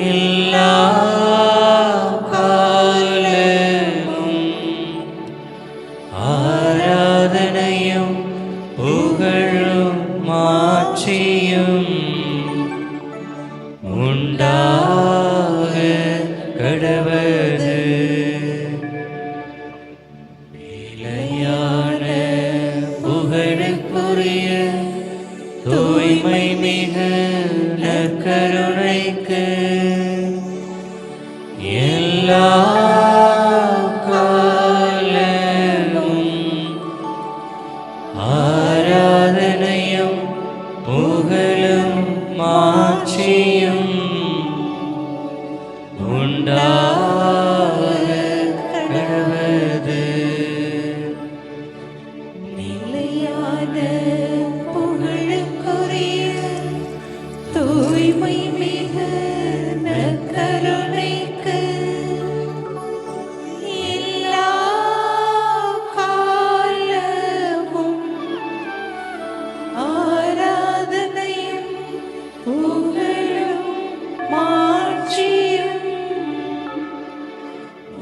எல்லா காலமும் ஆராதனையும் புகழும் மாட்சியும் உண்டாக கடவது. நிலையான புகழுக்குரிய தூய்மை மிகு நற்கருணைக்கு எல்லா காலமும் ஆராதனையும் புகழும் மாட்சியும் உண்டாக கடவது. நிலையான புகழுக்குரிய தூய்மை மிகு நற்கருணைக்கு எல்லா காலமும் ஆராதனையும் புகழும் மாட்சியும்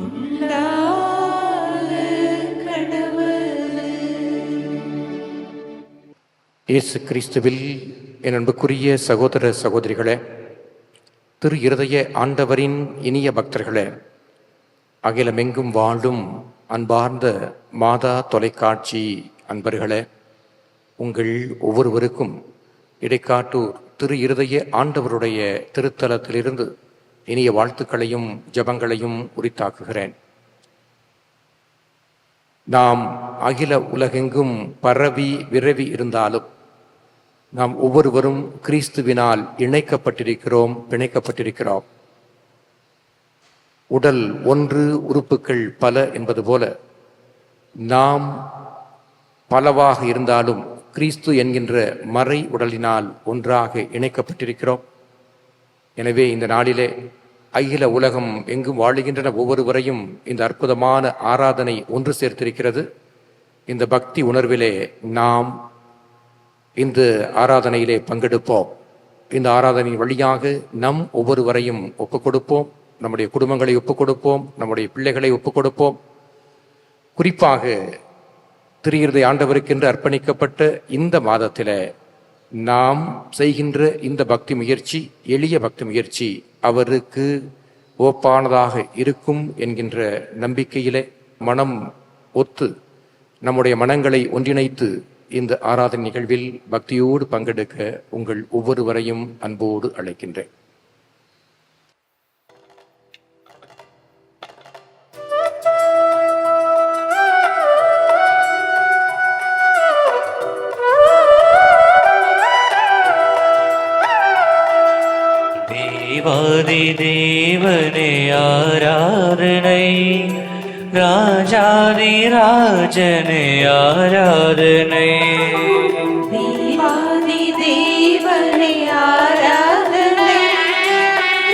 உண்டாக கடவுளே. இயேசு கிறிஸ்துவில் என் அன்புக்குரிய சகோதர சகோதரிகளே, திரு இருதய ஆண்டவரின் இனிய பக்தர்களே, அகிலமெங்கும் வாழும் அன்பார்ந்த மாதா தொலைக்காட்சி அன்பர்களே, உங்கள் ஒவ்வொருவருக்கும் இடைக்காட்டூர் திரு இருதய ஆண்டவருடைய திருத்தலத்திலிருந்து இனிய வாழ்த்துக்களையும் ஜெபங்களையும் உரித்தாக்குகிறேன். நாம் அகில உலகெங்கும் பரவி விரவி இருந்தாலும் நாம் ஒவ்வொருவரும் கிறிஸ்துவினால் இணைக்கப்பட்டிருக்கிறோம், பிணைக்கப்பட்டிருக்கிறோம். உடல் ஒன்று, உறுப்புகள் பல என்பது போல நாம் பலவாக இருந்தாலும் கிறிஸ்து என்கின்ற மறை உடலினால் ஒன்றாக இணைக்கப்பட்டிருக்கிறோம். எனவே இந்த நாளிலே அகில உலகம் எங்கும் வாழுகின்றன ஒவ்வொருவரையும் இந்த அற்புதமான ஆராதனை ஒன்று சேர்த்திருக்கிறது. இந்த பக்தி உணர்விலே நாம் இந்த ஆராதனையிலே பங்கெடுப்போம். இந்த ஆராதனையின் வழியாக நம் ஒவ்வொருவரையும் ஒப்புக் கொடுப்போம், நம்முடைய குடும்பங்களை ஒப்புக் கொடுப்போம், நம்முடைய பிள்ளைகளை ஒப்புக் கொடுப்போம். குறிப்பாக திரு இருதய ஆண்டவருக்கென்று அர்ப்பணிக்கப்பட்ட இந்த மாதத்தில் நாம் செய்கின்ற இந்த பக்தி முயற்சி, எளிய பக்தி முயற்சி அவருக்கு ஒப்பானதாக இருக்கும் என்கின்ற நம்பிக்கையிலே மனம் ஒத்து நம்முடைய மனங்களை ஒன்றிணைத்து இந்த ஆராதனை நிகழ்வில் பக்தியோடு பங்கெடுக்க உங்கள் ஒவ்வொருவரையும் அன்போடு அழைக்கின்றேன். தேவாதி தேவனே ஆராதனை, ராஜாதி ராஜனே ஆராதனை. தேவாதி தேவனே ஆராதனை,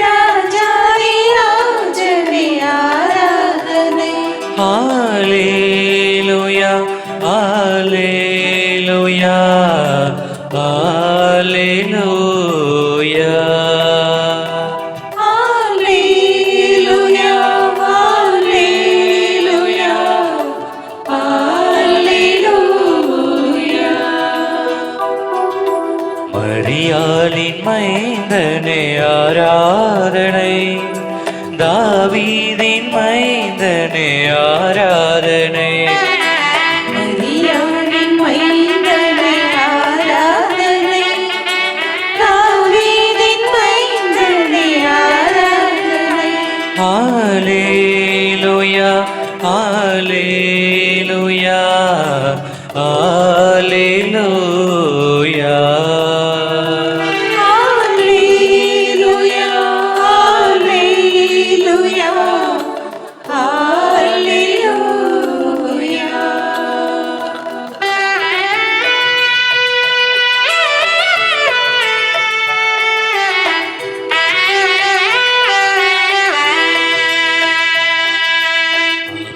ராஜாதி ராஜனே ஆராதனை. ஹல்லேலூயா ஹல்லேலூயா ஹல்லேலூயா. மரியாளின் மைந்தனே ஆராதனை, தாவீதின் மைந்தனே ஆராதனை. மரியாளின் மைந்தனே ஆராதனை, தாவீதின் மைந்தனே ஆராதனை. ஹல்லேலூயா ஹல்லேலூயா ஹல்லேலூயா.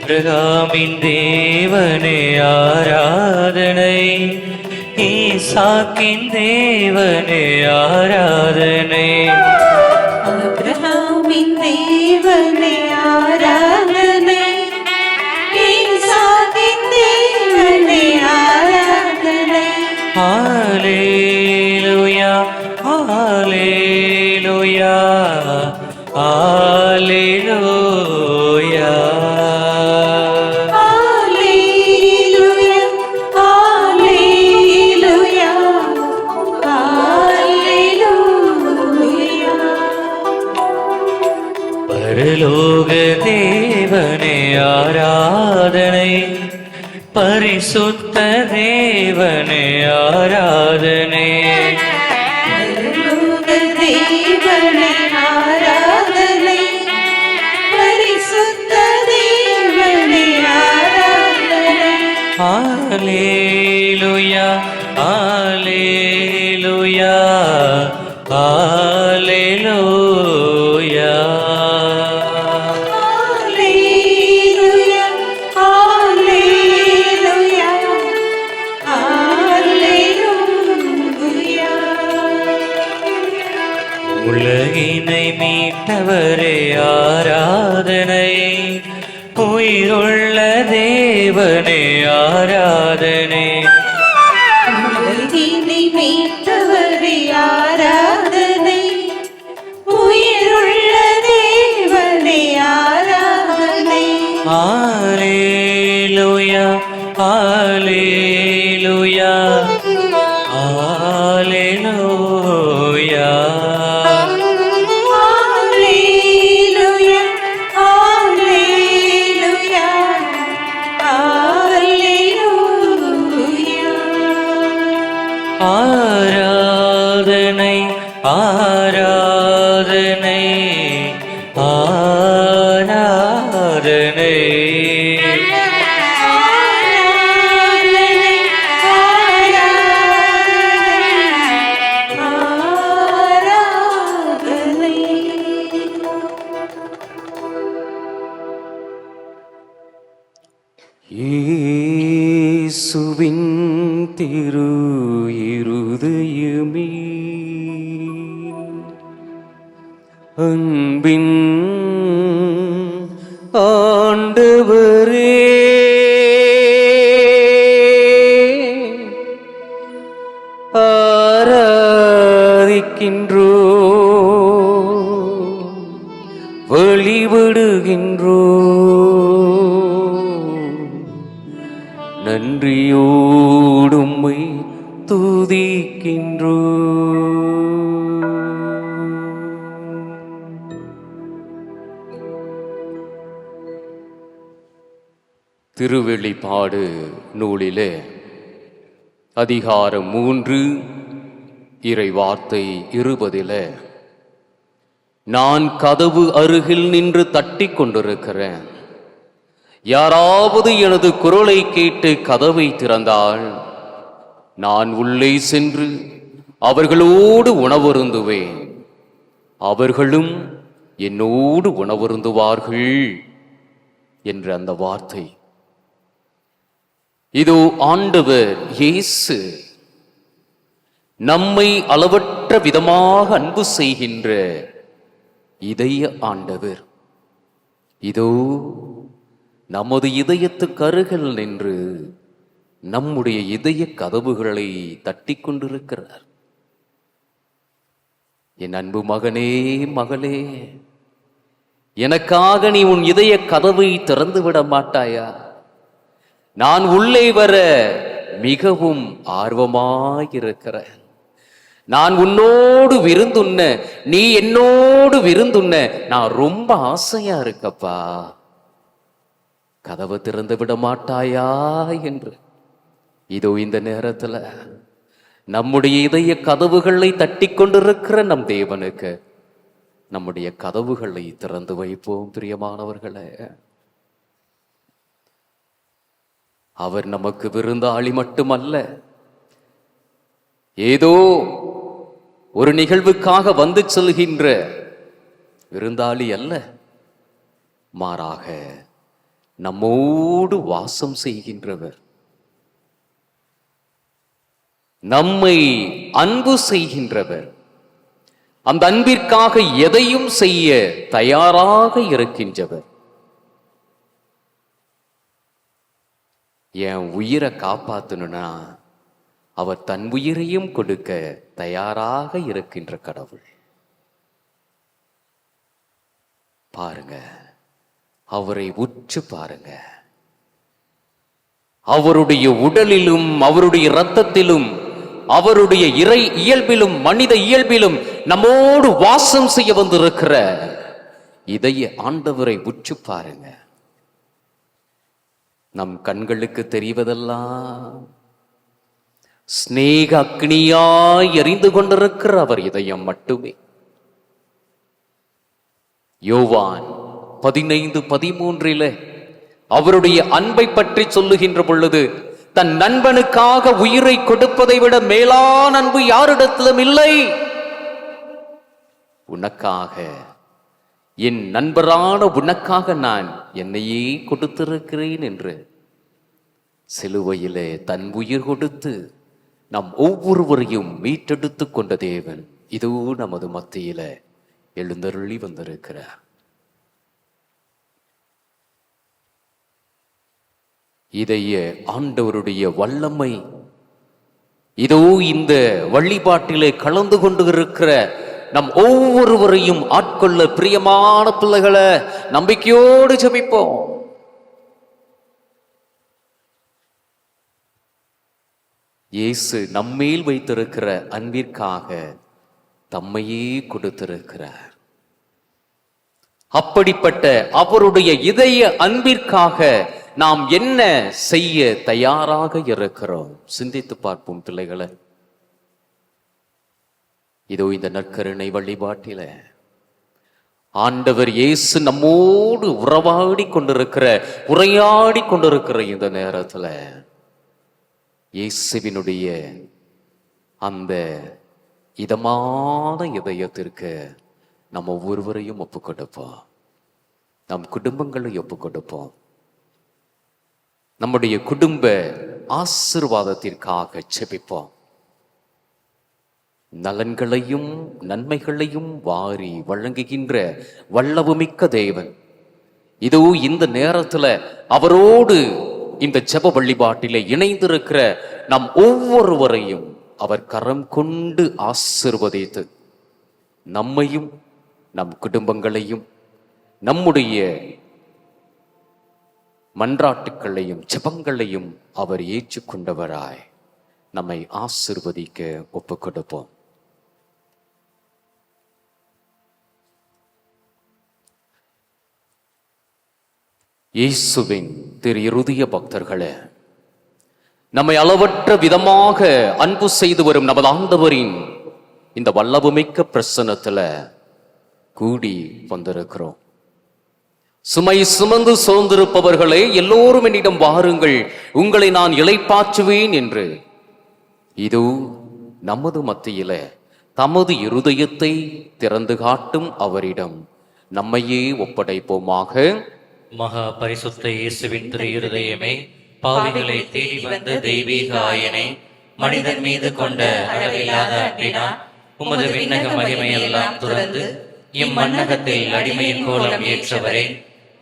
ஆபிரகாமின் தேவனே ஆராதனை, ஈசாக்கின் தேவனே ஆராதனை. ஆபிரகாமின் Alleluia. Alleluia, alleluia, alleluia. பரலோக தேவனே ஆராதனை, பரிசுத்த தேவனே ஆராதனை. பரலோக தேவனே ஆராதனை, பரிசுத்த தேவனே ஆராதனை. Alleluia, alleluia, alleluia. Alleluia, alleluia, alleluia. உலகினை மீட்டவரே ஆராதனை, உயிருள்ள தேவனே ஆராதனை. உலகினை மீட்டவரே ஆராதனை, உயிருள்ள தேவனே ஆராதனை. Alleluia, alleluia, alleluia. Alleluia, alleluia, alleluia. ஆராதனை, ஆராதனை, ஆராதனை. இயேசுவின் திரு இருதயமே, அன்பின் ஆண்டவரே, ஆராதிக்கின்றோ, வழிபடுகின்றோ, நன்றியோடும்மை துதிக்கின்றோ. திருவெளிப்பாடு நூலிலே அதிகாரம் 3 இறை வார்த்தை 20 நான் கதவு அருகில் நின்று தட்டிக் கொண்டிருக்கிறேன். யாராவது எனது குரலை கேட்டு கதவை திறந்தால் நான் உள்ளே சென்று அவர்களோடு உணவருந்துவேன், அவர்களும் என்னோடு உணவருந்துவார்கள் என்ற அந்த வார்த்தை. இதோ ஆண்டவர் இயேசு நம்மை அளவற்ற விதமாக அன்பு செய்கின்ற இதய ஆண்டவர் இதோ நமது இதயத்துக்கு அருகில் நின்று நம்முடைய இதய கதவுகளை தட்டிக் கொண்டிருக்கிறார். என் அன்பு மகனே, மகளே, எனக்காக நீ உன் இதய கதவை திறந்து விட மாட்டாயா? நான் உள்ளே வர மிகவும் ஆர்வமாயிருக்கிறேன். நான் உன்னோடு விருந்துண்ண, நீ என்னோடு விருந்துண்ண நான் ரொம்ப ஆசையா இருக்கப்பா. கதவை திறந்து விட மாட்டாயா என்று இதோ இந்த நேரத்துல நம்முடைய இதய கதவுகளை தட்டி கொண்டிருக்கிற நம் தேவனுக்கு நம்முடைய கதவுகளை திறந்து வைப்போம். பிரியமானவர்களே, அவர் நமக்கு விருந்தாளி மட்டுமல்ல, ஏதோ ஒரு நிகழ்வுக்காக வந்து செல்கின்ற விருந்தாளி அல்ல, மாறாக நம்மோடு வாசம் செய்கின்றவர், நம்மை அன்பு செய்கின்றவர், அந்த அன்பிற்காக எதையும் செய்ய தயாராக இருக்கின்றவர். என் உயிரை காப்பாத்தணும்னா அவர் தன் உயிரையும் கொடுக்க தயாராக இருக்கின்ற கடவுள். பாருங்க, அவரை உற்று பாருங்க. அவருடைய உடலிலும் அவருடைய இரத்தத்திலும் அவருடைய இறை இயல்பிலும் மனித இயல்பிலும் நம்மோடு வாசம் செய்ய வந்திருக்கிற இதய ஆண்டவரை உற்று பாருங்க. நம் கண்களுக்கு தெரிவதெல்லாம் ஸ்நேக அக்னியாய் எரிந்து கொண்டிருக்கிற அவர் இதயம் மட்டுமே. யோவான் 15:13 அவருடைய அன்பை பற்றி சொல்லுகின்ற பொழுது, தன் நண்பனுக்காக உயிரை கொடுப்பதை விட மேலான அன்பு யாரிடத்திலும் இல்லை. உனக்காக, என் நண்பரான உனக்காக நான் என்னையே கொடுத்திருக்கிறேன் என்று சிலுவையிலே தன் உயிர் கொடுத்து நம் ஒவ்வொருவரையும் மீட்டெடுத்து கொண்ட தேவன் இதோ நமது மத்தியில எழுந்தருளி வந்திருக்கிறார். இதைய ஆண்டவருடைய வல்லமை இதோ இந்த வழிபாட்டிலே கலந்து கொண்டு இருக்கிற நம் ஒவ்வொருவரையும் ஆட்கொள்ள பிரியமான பிள்ளைகளை நம்பிக்கையோடு ஜெபிப்போம். இயேசு நம்மேல் வைத்திருக்கிற அன்பிற்காக தம்மையே கொடுத்திருக்கிறார். அப்படிப்பட்ட அவருடைய இதய அன்பிற்காக நாம் என்ன செய்ய தயாராக இருக்கிறோம்? சிந்தித்து பார்ப்போம் பிள்ளைகளை. இதோ இந்த நற்கருணை வழிபாட்டில ஆண்டவர் இயேசு நம்மோடு உரையாடி கொண்டிருக்கிற இந்த நேரத்துல இயேசுவினுடைய அந்த இதமான இதயத்திற்கு நம்ம ஒவ்வொருவரையும் ஒப்பு கொடுப்போம். நம் குடும்பங்களை ஒப்பு கொடுப்போம். நம்முடைய குடும்ப ஆசீர்வாதத்திற்காக ஜெபிப்போம். நலன்களையும் நன்மைகளையும் வாரி வழங்குகின்ற வல்லவுமிக்க தேவன் இதோ இந்த நேரத்துல அவரோடு இந்த ஜெப வழிபாட்டிலே இணைந்திருக்கிற நம் ஒவ்வொருவரையும் அவர் கரம் கொண்டு ஆசீர்வதித்து நம்மையும் நம் குடும்பங்களையும் நம்முடைய மன்றாட்டுக்களையும் ஜெபங்களையும் அவர் ஏற்றுக்கொண்டவராய் நம்மை ஆசீர்வதிக்க ஒப்புக் கொடுப்போம். இயேசுவின் திரு இருதய பக்தர்களே, நம்மை அளவற்ற விதமாக அன்பு செய்து வரும் நமது ஆண்டவரின் இந்த வல்லபுமிக்க பிரசன்னத்துல கூடி வந்திருக்கிறோம். சுமை சுமந்து சோர்ந்திருப்பவர்களே, எல்லோரும் என்னிடம் வாருங்கள், உங்களை நான் இளைப்பாற்றுவேன் என்று இதோ நமது மத்தியில தமது இருதயத்தை திறந்து காட்டும் அவரிடம் நம்மையே ஒப்படைப்போமாக. மகா பரிசுத்த இயேசுவின் திரு இருதயமே, பாவிகளை தேடி வந்த தெய்வீக ஆயனே, மனிதன் மீது கொண்ட அளவில்லாத அன்பினால் உமது விண்ணக மகிமையெல்லாம் துறந்து இம்மன்னகத்தில் அடிமையின் கோலம் ஏற்றவரே,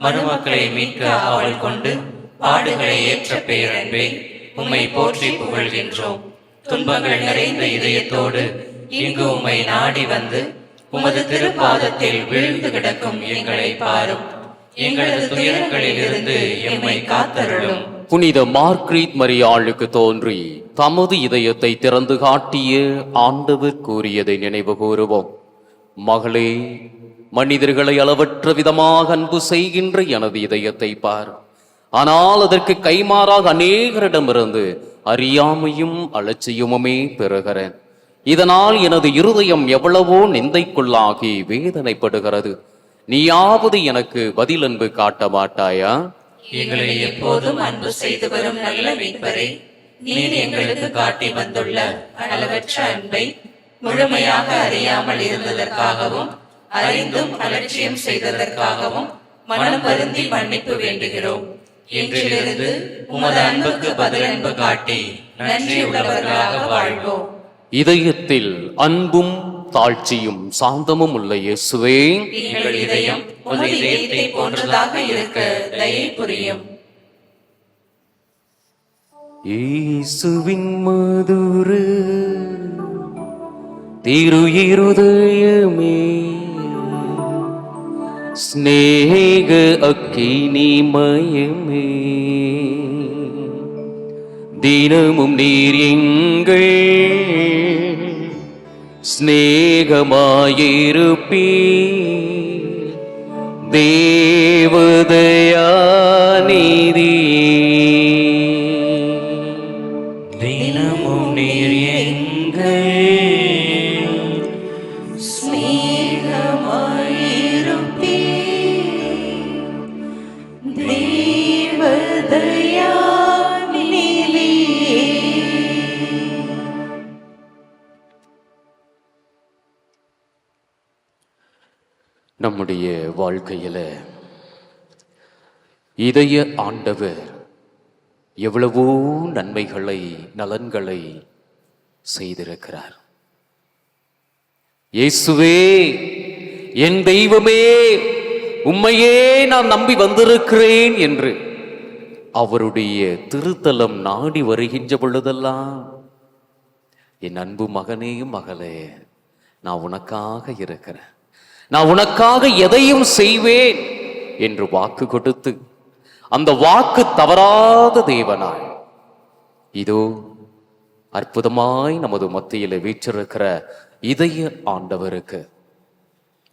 மருமக்களை மீட்க ஆவல் கொண்டு பாடுகளை ஏற்ற பேரன்பே, உம்மை போற்றி புகழ்கின்றோம். துன்பங்கள் நிறைந்த இதயத்தோடு இங்கு உம்மை நாடி வந்து உமது திருப்பாதத்தில் விழுந்து கிடக்கும் எங்களை பாரும். எங்களது துயரங்களில் இருந்து எம்மை காத்தருளும். புனித மார்க்ரீட் மரியாளுக்கு தோன்றி தமது இதயத்தை திறந்து காட்டிய ஆண்டவர் கூறியதை நினைவு கூறுவோம். மகளே, மனிதர்களை அளவற்ற விதமாக அன்பு செய்கின்ற எனது இதயத்தை பார். ஆனால் அதற்கு கைமாறாக அநேகரிடமிருந்து அறியாமையும் அலட்சியமுமே பெறுகிறேன். இதனால் எனது இருதயம் எவ்வளவோ நிந்தைக்குள்ளாகி வேதனைப்படுகிறது. நீயாவது எனக்கு பதில் அன்பு காட்ட மாட்டாயா? எங்களை எப்போதும் அன்பு செய்து வரும் நல்ல மீட்பரே, நீர் எங்களுக்கு காட்டி வந்துள்ள அளவற்ற அன்பை முழுமையாக அறியாமல் இருந்ததற்காகவும் அறிந்தும் அலட்சியம் செய்ததற்காகவும் மனம் வருந்தி மன்னிப்பு வேண்டுகிறோம். இன்றிலிருந்து உமது அன்புக்கு பதில் அன்பு காட்டி நன்றியுள்ளவர்களாக வாழ்வோம். இதயத்தில் அன்பும் தாழ்ச்சியும் சாந்தமும் உள்ள இயேசுவே, எங்கள் இதயம் உமது இதயத்தை போன்றதாக இருக்க தயை புரியும். இயேசுவின் மதுர திரு இருதயமே, ஸ்நேக அக்கினிமயமே, தினமும் நீர் எங்கள் ஸ்நேகமாயிருப்பீ, தேவதயாநிதி. தினமும் நீர் எங்கள் ஸ்நேகமாயிருப்பீ, தேவதயாநிதியே. நம்முடைய வாழ்க்கையில இதய ஆண்டவர் எவ்வளவோ நன்மைகளை நலன்களை செய்திருக்கிறார். இயேசுவே, என் தெய்வமே, உம்மையே நான் நம்பி வந்திருக்கிறேன் என்று அவருடைய திருத்தலம் நாடி வருகின்ற பொழுதெல்லாம், என் அன்பு மகனே மகளே, நான் உனக்காக இருக்கிறேன், நான் உனக்காக எதையும் செய்வேன் என்று வாக்கு கொடுத்து அந்த வாக்கு தவறாத தேவனாய் இதோ அற்புதமாய் நமது மத்தியில் வீற்றிருக்கிற இதய ஆண்டவருக்கு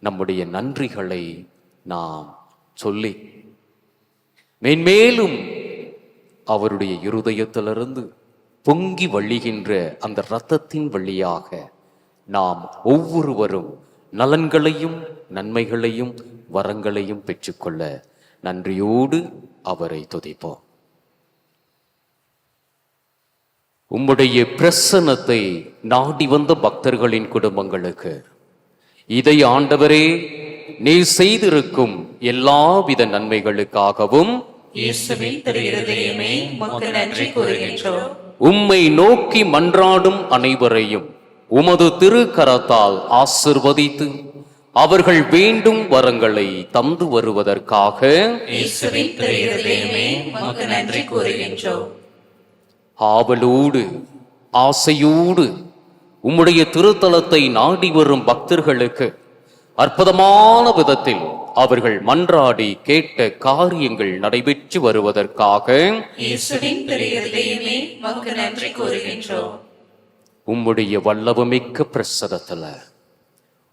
நம்முடைய நன்றிகளை நாம் சொல்லி மேன்மேலும் அவருடைய இருதயத்திலிருந்து பொங்கி வழிகின்ற அந்த இரத்தத்தின் வழியாக நாம் ஒவ்வொருவரும் நலன்களையும் நன்மைகளையும் வரங்களையும் பெற்றுக்கொள்ள நன்றியோடு அவரை துதிப்போம். உம்முடைய பிரசன்னத்தை நாடி வந்த பக்தர்களின் குடும்பங்களுக்கு இதை ஆண்டவரே நீர் செய்திருக்கும் எல்லாவித நன்மைகளுக்காகவும் இயேசுவின் திரு இருதயமே உமக்கு நன்றி கூறுகின்றோம். உம்மை நோக்கி மன்றாடும் அனைவரையும் உமது திருக்கரத்தால் ஆசிர்வதித்து அவர்கள் வேண்டும் வரங்களை தந்து வருவதற்காக இயேசுவின் திரு இருதயமே உமக்கு நன்றி கூறுகின்றோம். ஆவலோடு ஆசையோடு உம்முடைய திருத்தலத்தை நாடி வரும் பக்தர்களுக்கு அற்புதமான விதத்தில் அவர்கள் மன்றாடி கேட்ட காரியங்கள் நடைபெற்று வருவதற்காக இயேசுவின் திரு இருதயமே உமக்கு நன்றி கூறுகின்றோம். உம்முடைய வல்லவமிக்க பிரசதத்துல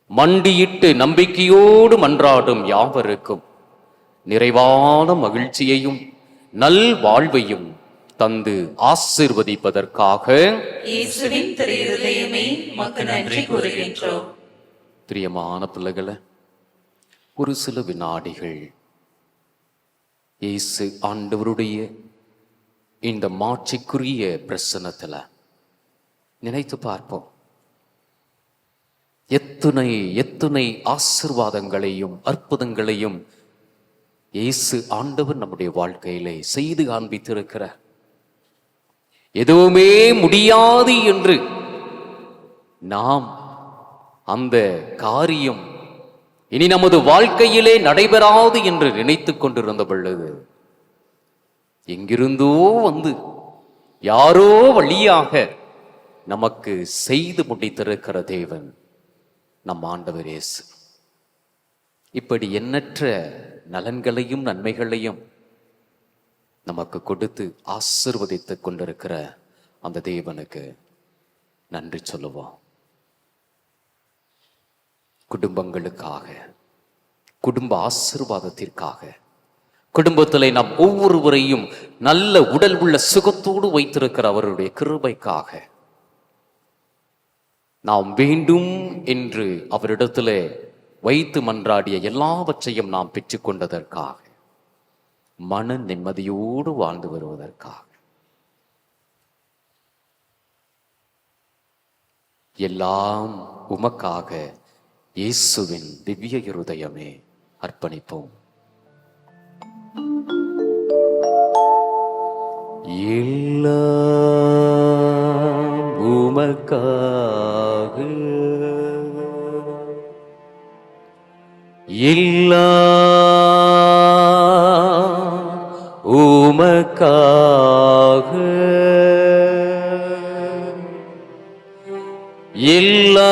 மண்டியிட்டு நம்பிக்கையோடு மன்றாடும் யாவருக்கும் நிறைவான மகிழ்ச்சியையும் நல் வாழ்வையும் தந்து ஆசீர்வதிப்பதற்காக இயேசுவின் திரு இருதயமே உமக்கு நன்றி கூறுகின்றோம். பிரியமான பிள்ளைகளை, ஒரு சில வினாடிகள் இயேசு ஆண்டவருடைய இந்த மாட்சிக்குரிய பிரசன்னத்துல நினைத்து பார்ப்போம். எத்துணை எத்துணை ஆசீர்வாதங்களையும் அற்புதங்களையும் இயேசு ஆண்டவர் நம்முடைய வாழ்க்கையிலே செய்து காண்பித்திருக்கிறார். எதுவுமே முடியாது என்று நாம் அந்த காரியம் இனி நமது வாழ்க்கையிலே நடைபெறாது என்று நினைத்துக் கொண்டிருந்த பொழுது எங்கிருந்தோ வந்து யாரோ வழியாக நமக்கு செய்து முடித்திருக்கிற தேவன் நம் ஆண்டவர் இயேசு. இப்படி எண்ணற்ற நலன்களையும் நன்மைகளையும் நமக்கு கொடுத்து ஆசீர்வதித்துக் கொண்டிருக்கிற அந்த தேவனுக்கு நன்றி சொல்லுவோம். குடும்பங்களுக்காக, குடும்ப ஆசீர்வாதத்திற்காக, குடும்பத்திலே நாம் ஒவ்வொருவரையும் நல்ல உடல் உள்ள சுகத்தோடு வைத்திருக்கிற அவருடைய கிருபைக்காக, நாம் வேண்டும் என்று அவரிடத்திலே வைத்து மன்றாடிய எல்லாவற்றையும் நாம் பெற்றுக்கொண்டதற்காக, மன நிம்மதியோடு வாழ்ந்து வருவதற்காக, எல்லாம் உமக்காக இயேசுவின் திவ்ய இருதயமே அர்ப்பணிப்போம். எல்லாம் உமக்காக, எல்லாம் உமக்காக, எல்லாம்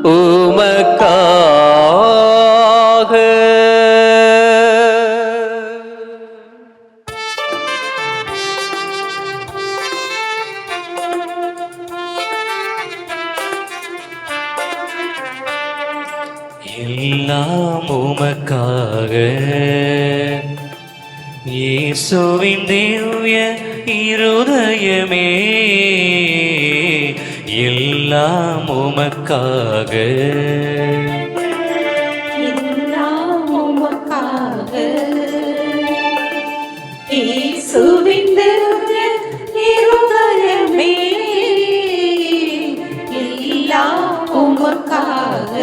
உமக்காக, எல்லாம் உமக்காக இயேசுவின் திவ்ய இருதயமே, எல்லாம் உமக்காக எல்லாம் உமக்காக இயேசுவின் திவ்ய இருதயமே, எல்லாம் உமக்காக.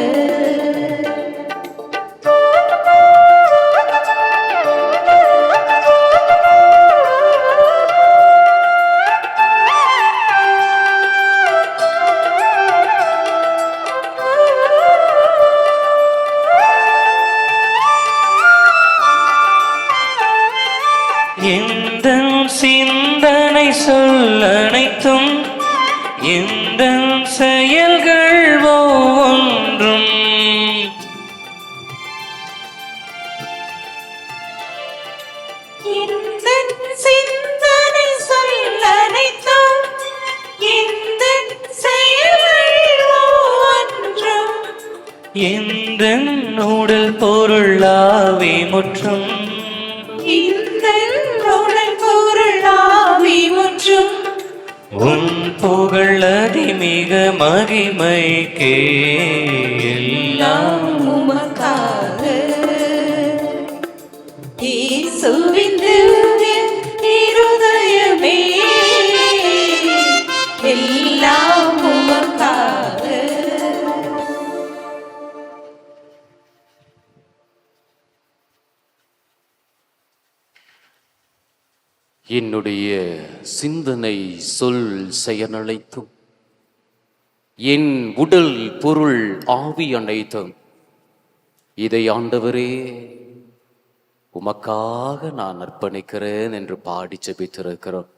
எந்த சிந்தனை சொல்லனைத்தும், எந்த செயல்கள் ஒவ்வொன்றும், எந்தன் சிந்தனை சொல்லனைத்தும், எந்தன் செயல்கள் ஒவ்வொன்றும், எந்த உடல் பொருளாவே முற்றும், எந்தன் உடல் பொருளாவி முற்றும், உன் புகழ் அதிமிக மகிமைக்கே எல்லாம் உமக்காக இயேசுவின் திவ்ய இருதயமே, எல்லாம் உமக்காக. என்னுடைய சிந்தனை சொல் செயலனைத்தும், என் உடல் பொருள் ஆவி அனைத்தும் இதை ஆண்டவரே உமக்காக நான் அர்ப்பணிக்கிறேன் என்று பாடி ஜெபித்திருக்கிறோம்.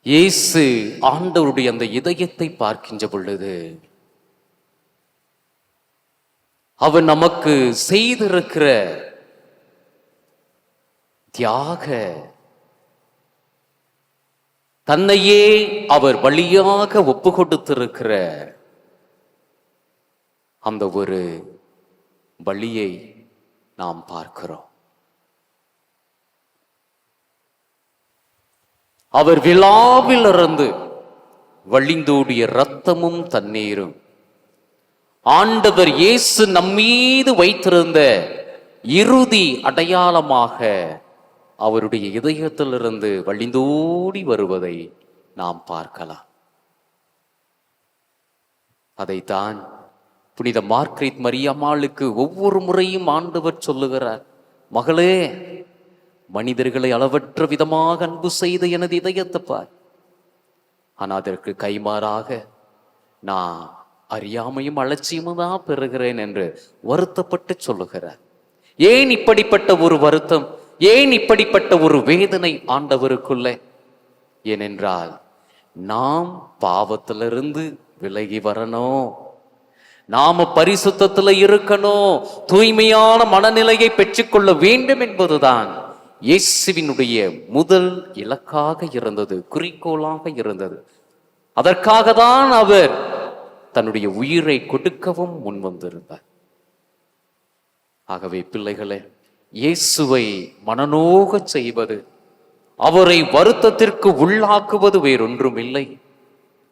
இயேசு ஆண்டவருடைய அந்த இதயத்தை பார்க்கின்ற பொழுது அவர் நமக்கு செய்திருக்கிற தியாக, தன்னையே அவர் வழியாக ஒப்பு கொடுத்திருக்கிற அந்த ஒரு வழியை நாம் பார்க்கிறோம். அவர் விழாவிலிருந்து வழிந்தோடிய இரத்தமும் தண்ணீரும் ஆண்டவர் இயேசு நம்மீது வைத்திருந்த இறுதி அடையாளமாக அவருடைய இதயத்திலிருந்து வழிந்தோடி வருவதை நாம் பார்க்கலாம். அதைத்தான் புனித மார்க்ரெட் மரியம்மாளுக்கு ஒவ்வொரு முறையும் ஆண்டவர் சொல்லுகிறார், மகளே, மனிதர்களை அளவற்ற விதமாக அன்பு செய்த எனது இதயத்தை பார், ஆனால் அதற்கு கைமாறாக நான் அறியாமையும் அலட்சியமும் தான் பெறுகிறேன் என்று வருத்தப்பட்டு சொல்லுகிறார். ஏன் இப்படிப்பட்ட ஒரு வருத்தம், ஏன் இப்படிப்பட்ட ஒரு வேதனை ஆண்டவருக்குள்ளே? ஏனென்றால் நாம் பாவத்திலிருந்து விலகி வரணும், நாம பரிசுத்தத்துல இருக்கணும், தூய்மையான மனநிலையை பெற்றுக்கொள்ள வேண்டும் என்பதுதான் இயேசுவினுடைய முதல் இலக்காக இருந்தது, குறிக்கோளாக இருந்தது. அதற்காக தான் அவர் தன்னுடைய உயிரை கொடுக்கவும் முன்வந்திருந்தார். ஆகவே பிள்ளைகளே, இயேசுவை மனநோக செய்வது, அவரை வருத்தத்திற்கு உள்ளாக்குவது வேறொன்றும் இல்லை,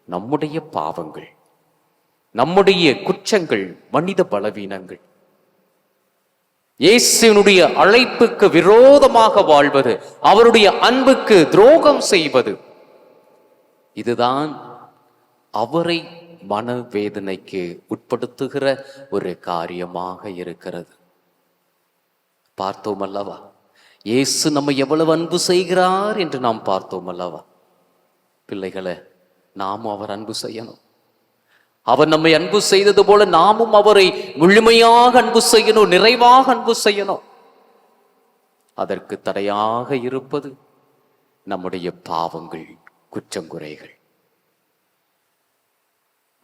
நம்முடைய பாவங்கள், நம்முடைய குற்றங்கள், மனித பலவீனங்கள். இயேசுவினுடைய அழைப்புக்கு விரோதமாக வாழ்வது, அவருடைய அன்புக்கு துரோகம் செய்வது, இதுதான் அவரை மனவேதனைக்கு உட்படுத்துகிற ஒரு காரியமாக இருக்கிறது. பார்த்தோம் அல்லவா, இயேசு நம்ம எவ்வளவு அன்பு செய்கிறார் என்று நாம் பார்த்தோம் அல்லவா. பிள்ளைகளை, நாமும் அவர் அன்பு செய்யணும். அவர் நம்மை அன்பு செய்தது போல நாமும் அவரை முழுமையாக அன்பு செய்யணும், நிறைவாக அன்பு செய்யணும். அதற்கு தடையாக இருப்பது நம்முடைய பாவங்கள், குற்றங்குறைகள்.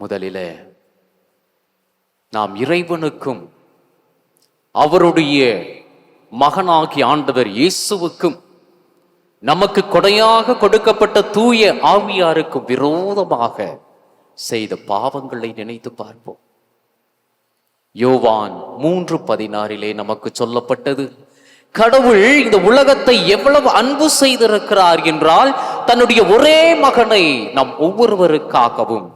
முதலில நாம் இறைவனுக்கும் அவருடைய மகனாகி ஆண்டவர் இயேசுவுக்கும் நமக்கு கொடையாக கொடுக்கப்பட்ட தூய ஆவியாருக்கும் விரோதமாக செய்த பாவங்களை நினைத்து பார்ப்போம். யோவான் 3:16 நமக்கு சொல்லப்பட்டது, கடவுள் இந்த உலகத்தை எவ்வளவு அன்பு செய்திருக்கிறார் என்றால் தன்னுடைய ஒரே மகனை நம் ஒவ்வொருவருக்காகவும்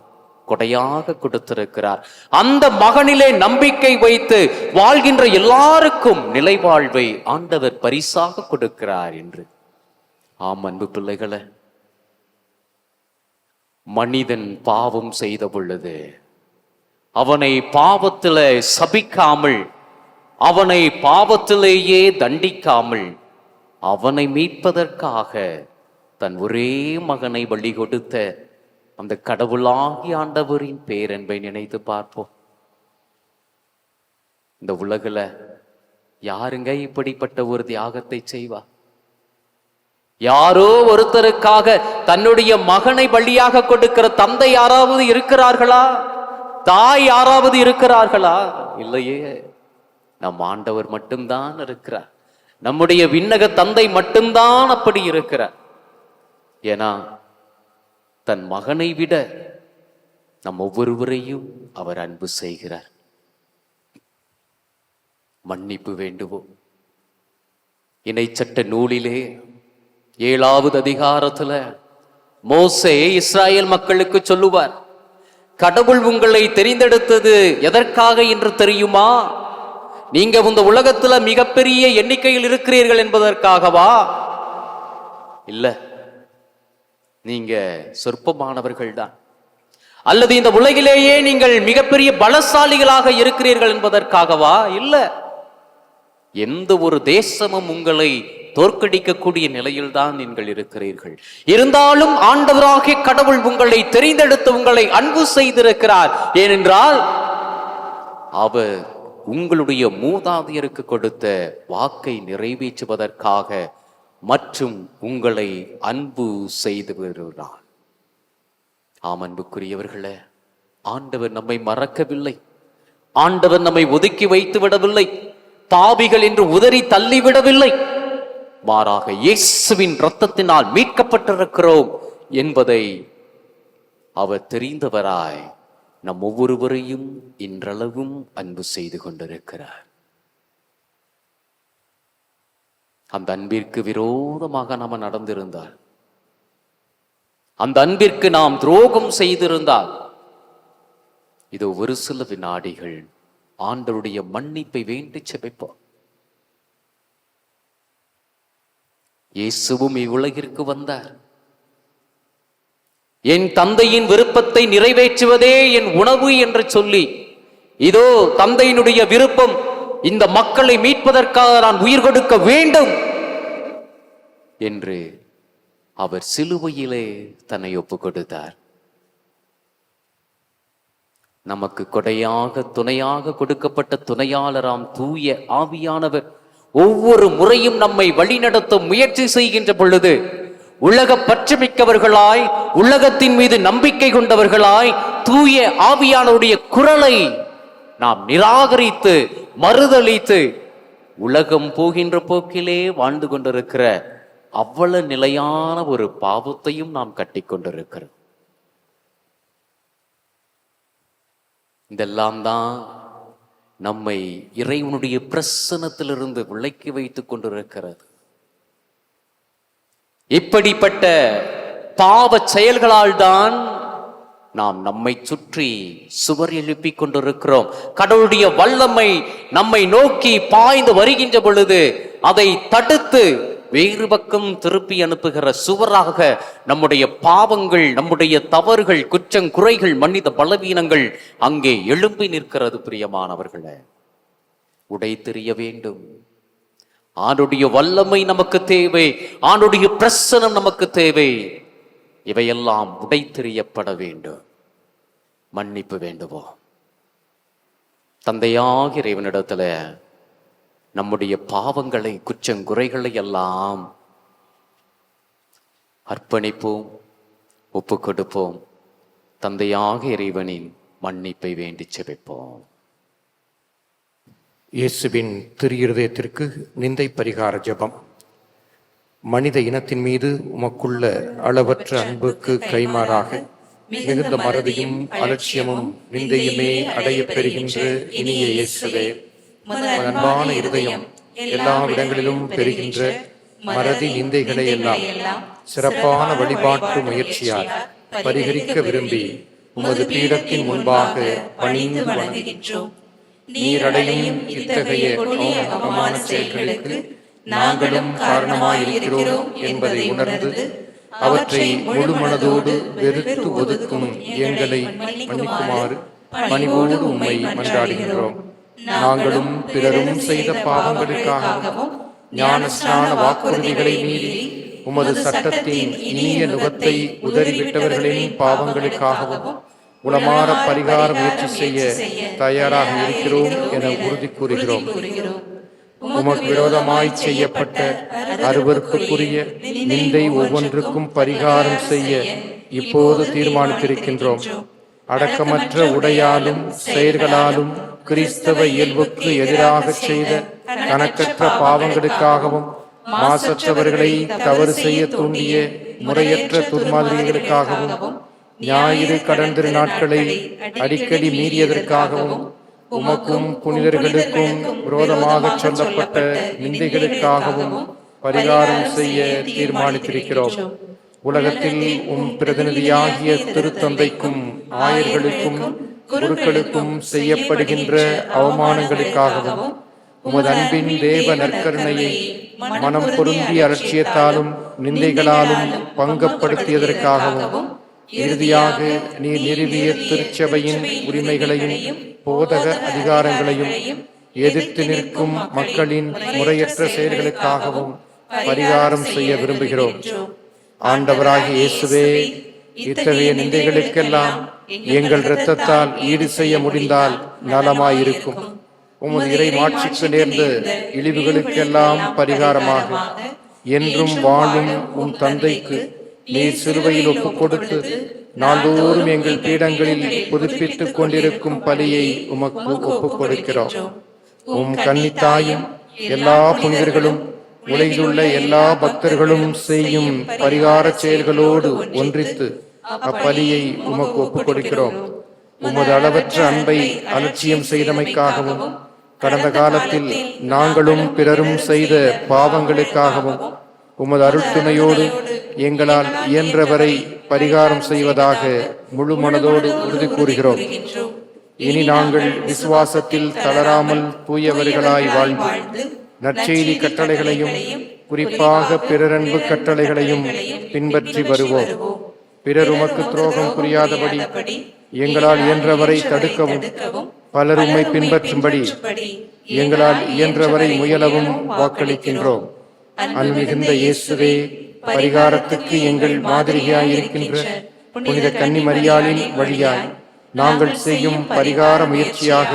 கொடையாக கொடுத்திருக்கிறார். அந்த மகனிலே நம்பிக்கை வைத்து வாழ்கின்ற எல்லாருக்கும் நிலைவாழ்வை ஆண்டவர் பரிசாக கொடுக்கிறார் என்று. ஆம் அன்பு பிள்ளைகளே, மனிதன் பாவம் செய்த பொழுது அவனை பாவத்திலே சபிக்காமல், அவனை பாவத்திலேயே தண்டிக்காமல், அவனை மீட்பதற்காக தன் ஒரே மகனை பலி கொடுத்த அந்த கடவுளாகி ஆண்டவரின் பேரன்பை நினைத்து பார்ப்போம். இந்த உலகில யாருங்க இப்படிப்பட்ட ஒரு தியாகத்தை செய்வா? யாரோ ஒருத்தருக்காக தன்னுடைய மகனை பலியாக கொடுக்கிற தந்தை யாராவது இருக்கிறார்களா? தாய் யாராவது இருக்கிறார்களா? இல்லையே. நம் ஆண்டவர் மட்டும்தான் இருக்கிறார். நம்முடைய விண்ணக தந்தை மட்டும்தான் அப்படி இருக்கிறார். ஏன்னா தன் மகனை விட நம் ஒவ்வொருவரையும் அவர் அன்பு செய்கிறார். மன்னிப்பு வேண்டுவோம். இணைச்சட்ட நூலிலே 7வது அதிகாரத்துல மோசே இஸ்ராயேல் மக்களுக்கு சொல்லுவார், கடவுள் உங்களை தெரிந்தெடுத்தது எதற்காக என்று தெரியுமா? நீங்க இந்த உலகத்துல மிகப்பெரிய எண்ணிக்கையில் இருக்கிறீர்கள் என்பதற்காகவா? இல்ல, நீங்க சொற்பமானவர்கள் தான். அல்லது இந்த உலகிலேயே நீங்கள் மிகப்பெரிய பலசாலிகளாக இருக்கிறீர்கள் என்பதற்காகவா? இல்ல, எந்த ஒரு தேசமும் உங்களை தோற்கடிக்கக்கூடிய நிலையில்தான் நீங்கள் இருக்கிறீர்கள். இருந்தாலும் ஆண்டவராகிய கடவுள் உங்களை தெரிந்தெடுத்து உங்களை அன்பு செய்திருக்கிறார். ஏனென்றால் அவர் உங்களுடைய மூதாதையருக்கு கொடுத்த வாக்கை நிறைவேற்றுவதற்காக மற்றும் உங்களை அன்பு செய்து வருகிறார். ஆம் அன்புக்குரியவர்களே, ஆண்டவர் நம்மை மறக்கவில்லை. ஆண்டவர் நம்மை ஒதுக்கி வைத்து விடவில்லை. பாவிகள் என்று உதறி தள்ளிவிடவில்லை. மாறாக இயேசுவின் இரத்தத்தினால் மீட்கப்பட்டிருக்கிறோம் என்பதை அவர் தெரிந்தவராய் நம் ஒவ்வொருவரையும் இன்றளவும் அன்பு செய்து கொண்டிருக்கிறார். அந்த அன்பிற்கு விரோதமாக நாம நடந்திருந்தால், அந்த அன்பிற்கு நாம் துரோகம் செய்திருந்தால், இதோ ஒரு சில வினாடிகள் ஆண்டவருடைய மன்னிப்பை வேண்டி செபிப்போம். இயேசுவும் இவ்வுலகிற்கு வந்தார். என் தந்தையின் விருப்பத்தை நிறைவேற்றுவதே என் உணவு என்று சொல்லி, இதோ தந்தையினுடைய விருப்பம், இந்த மக்களை மீட்பதற்காக நான் உயிர் கொடுக்க வேண்டும் என்று அவர் சிலுவையிலே தன்னை ஒப்புக் கொடுத்தார். நமக்கு கொடையாக துணையாக கொடுக்கப்பட்ட துணையாளராம் தூய ஆவியானவர் ஒவ்வொரு முறையும் நம்மை வழிநடத்த முயற்சி செய்கின்ற பொழுது, உலக பற்றுமிக்கவர்களாய், உலகத்தின் மீது நம்பிக்கை கொண்டவர்களாய், தூய ஆவியானவருடைய குரலை நாம் நிராகரித்து மறுதலித்து உலகம் போகின்ற போக்கிலே வாழ்ந்து கொண்டிருக்கிற அவ்வளவு நிலையான ஒரு பாவத்தையும் நாம் கட்டிக்கொண்டிருக்கிறோம். இதெல்லாம் தான் நம்மை இறைவனுடைய பிரசன்னத்திலிருந்து விலக்கி வைத்துக் கொண்டிருக்கிறது. இப்படிப்பட்ட பாவ செயல்களால் தான் நாம் நம்மை சுற்றி சுவர் எழுப்பிக் கொண்டிருக்கிறோம். கடவுளுடைய வல்லமை நம்மை நோக்கி பாய்ந்து வருகின்ற பொழுது அதை தடுத்து வேறு பக்கம் திருப்பி அனுப்புகிற சுவராக நம்முடைய பாவங்கள், நம்முடைய தவறுகள், குற்றம் குறைகள், மனித பலவீனங்கள் அங்கே எழும்பி நிற்கிறது. பிரியமானவர்களே, உடை தெரிய வேண்டும். ஆண்டுடைய வல்லமை நமக்கு தேவை. ஆண்டுடைய பிரசனம் நமக்கு தேவை. இவையெல்லாம் உடை தெரியப்பட வேண்டும். மன்னிப்பு வேண்டுவோம். தந்தையாகிய இறைவனிடத்துல நம்முடைய பாவங்களை, குற்றங்குறைகளை எல்லாம் அர்ப்பணிப்போம், ஒப்பு கொடுப்போம். தந்தையாகிய இறைவனின் மன்னிப்பை வேண்டி செபிப்போம். இயேசுவின் திரு இருதயத்திற்கு நிந்தை பரிகார ஜெபம். மனித இனத்தின் மீது உமக்குள்ள அளவற்ற அன்புக்கு கைமாறாக மிகுந்த மறதியும் அலட்சியமும் நிந்தையுமே அடையப் பெறுகின்ற இனிய இயேசுவே, அன்பான இருதயம் எல்லா இடங்களிலும் பெறுகின்ற மறதி நிந்தைகளை எல்லாம் சிறப்பான வழிபாட்டு முயற்சியால் பரிகரிக்க விரும்பி உமது பீடத்தின் முன்பாக பணிந்து வணங்குகின்றோம். நீரடையும் இத்தகைய அவமான செயல்களுக்கு நாங்களும் காரணமாயிருக்கிறோம் என்பதை உணர்ந்து அவற்றை முழு மனதோடு வெறுத்து ஒதுக்கும் எங்களை மன்னிக்குமாறு பணிவோடு உம்மை மன்றாடுகிறோம். நாங்களும் பிறரும் செய்த பாவங்களுக்காகவும் ஞானஸ்நான வாக்குறுதிகளை மீறி உமது சட்டத்தின் இனிய நுகத்தை உதறிவிட்டவர்களின் பாவங்களுக்காகவும் உளமாற பரிகார முயற்சி செய்ய தயாராக இருக்கிறோம் என உறுதி கூறுகிறோம். உமக்கு விரோதமாய் செய்யப்பட்ட அருவருப்புக்குரிய நிந்தை ஒவ்வொன்றுக்கும் பரிகாரம் செய்ய இப்போது தீர்மானித்திருக்கின்றோம். அடக்கமற்ற உடையாலும் செயல்களாலும் கிறிஸ்தவ இயல்புக்கு எதிராக செய்த கணக்கற்ற பாவங்களுக்காகவும் மாசற்றவர்களை தவறு செய்ய தூண்டிய முறையற்ற துர்மாதிரிகளுக்காகவும் ஞாயிறு கடந்திரு நாட்களை அடிக்கடி மீறியதற்காகவும் உமக்கும் புனிதர்களுக்கும் விரோதமாக சொல்லப்பட்ட நிந்தைகளுக்காகவும் பரிகாரம் செய்ய தீர்மானித்திருக்கிறோம். உலகத்தில் உம் பிரதிநிதியாகிய திருத்தந்தைக்கும் ஆயர்களுக்கும் குருக்களுக்கும் செய்யப்படுகின்ற அவமானங்களுக்காகவும் உமது அன்பின் தேவ நற்கருணையை மனம் பொருந்திய அலட்சியத்தாலும் நிந்தைகளாலும் பங்கப்படுத்தியதற்காகவும் இறுதியாக நீ நிறுவிய திருச்சபையின் உரிமைகளையும் போதக அதிகாரங்களையும் எதிர்த்து நிற்கும் மக்களின் முறையற்ற செயல்களுக்காகவும் பரிகாரம் செய்ய விரும்புகிறோம். ஆண்டவராகிய இயேசுவே, இத்தகைய நிந்தைகளுக்கெல்லாம் எங்கள் இரத்தத்தால் ஈடு செய்ய முடிந்தால் நலமாயிருக்கும். உமது இறை மாட்சிக்கு நேர்ந்த இழிவுகளுக்கெல்லாம் பரிகாரமாக என்றும் வாழும் உம் தந்தைக்கு நீர் சிலுவையில் ஒப்புக் கொடுத்து நாள்தோறும் எங்கள் பீடங்களில் புதுப்பித்துக் கொண்டிருக்கும் பலியை உமக்கு ஒப்புக் கொடுக்கிறோம். உம் கன்னித்தாயும் எல்லா புனிதர்களும் உலகிலுள்ள எல்லா பக்தர்களும் செய்யும் பரிகார செயல்களோடு ஒன்றித்து அப்பலியை உமக்கு ஒப்புக் கொடுக்கிறோம். உமது அளவற்ற அன்பை அலட்சியம் செய்தமைக்காகவும் கடந்த காலத்தில் நாங்களும் பிறரும் செய்த பாவங்களுக்காகவும் உமது அருட்துணையோடு எங்களால் இயன்றவரை பரிகாரம் செய்வதாக முழு மனதோடு உறுதி கூறுகிறோம். இனி நாங்கள் விசுவாசத்தில் தளராமல் தூயவர்களாய் வாழ்ந்து நற்செய்தி கட்டளைகளையும் குறிப்பாக பிறரன்பு கட்டளைகளையும் பின்பற்றி வருவோம். பிறர் உமக்கு துரோகம் புரியாதபடி எங்களால் இயன்றவரை தடுக்கவும் பலர் உம்மை பின்பற்றும்படி எங்களால் இயன்றவரை முயலவும் வாக்களிக்கின்றோம். அன்பிகுந்த இயேசுவே, பரிகாரத்துக்கு எங்கள் மாதிரியாயிருக்கின்ற புனித கன்னி மரியாளின் வழியாய் நாங்கள் செய்யும் பரிகார முயற்சியாக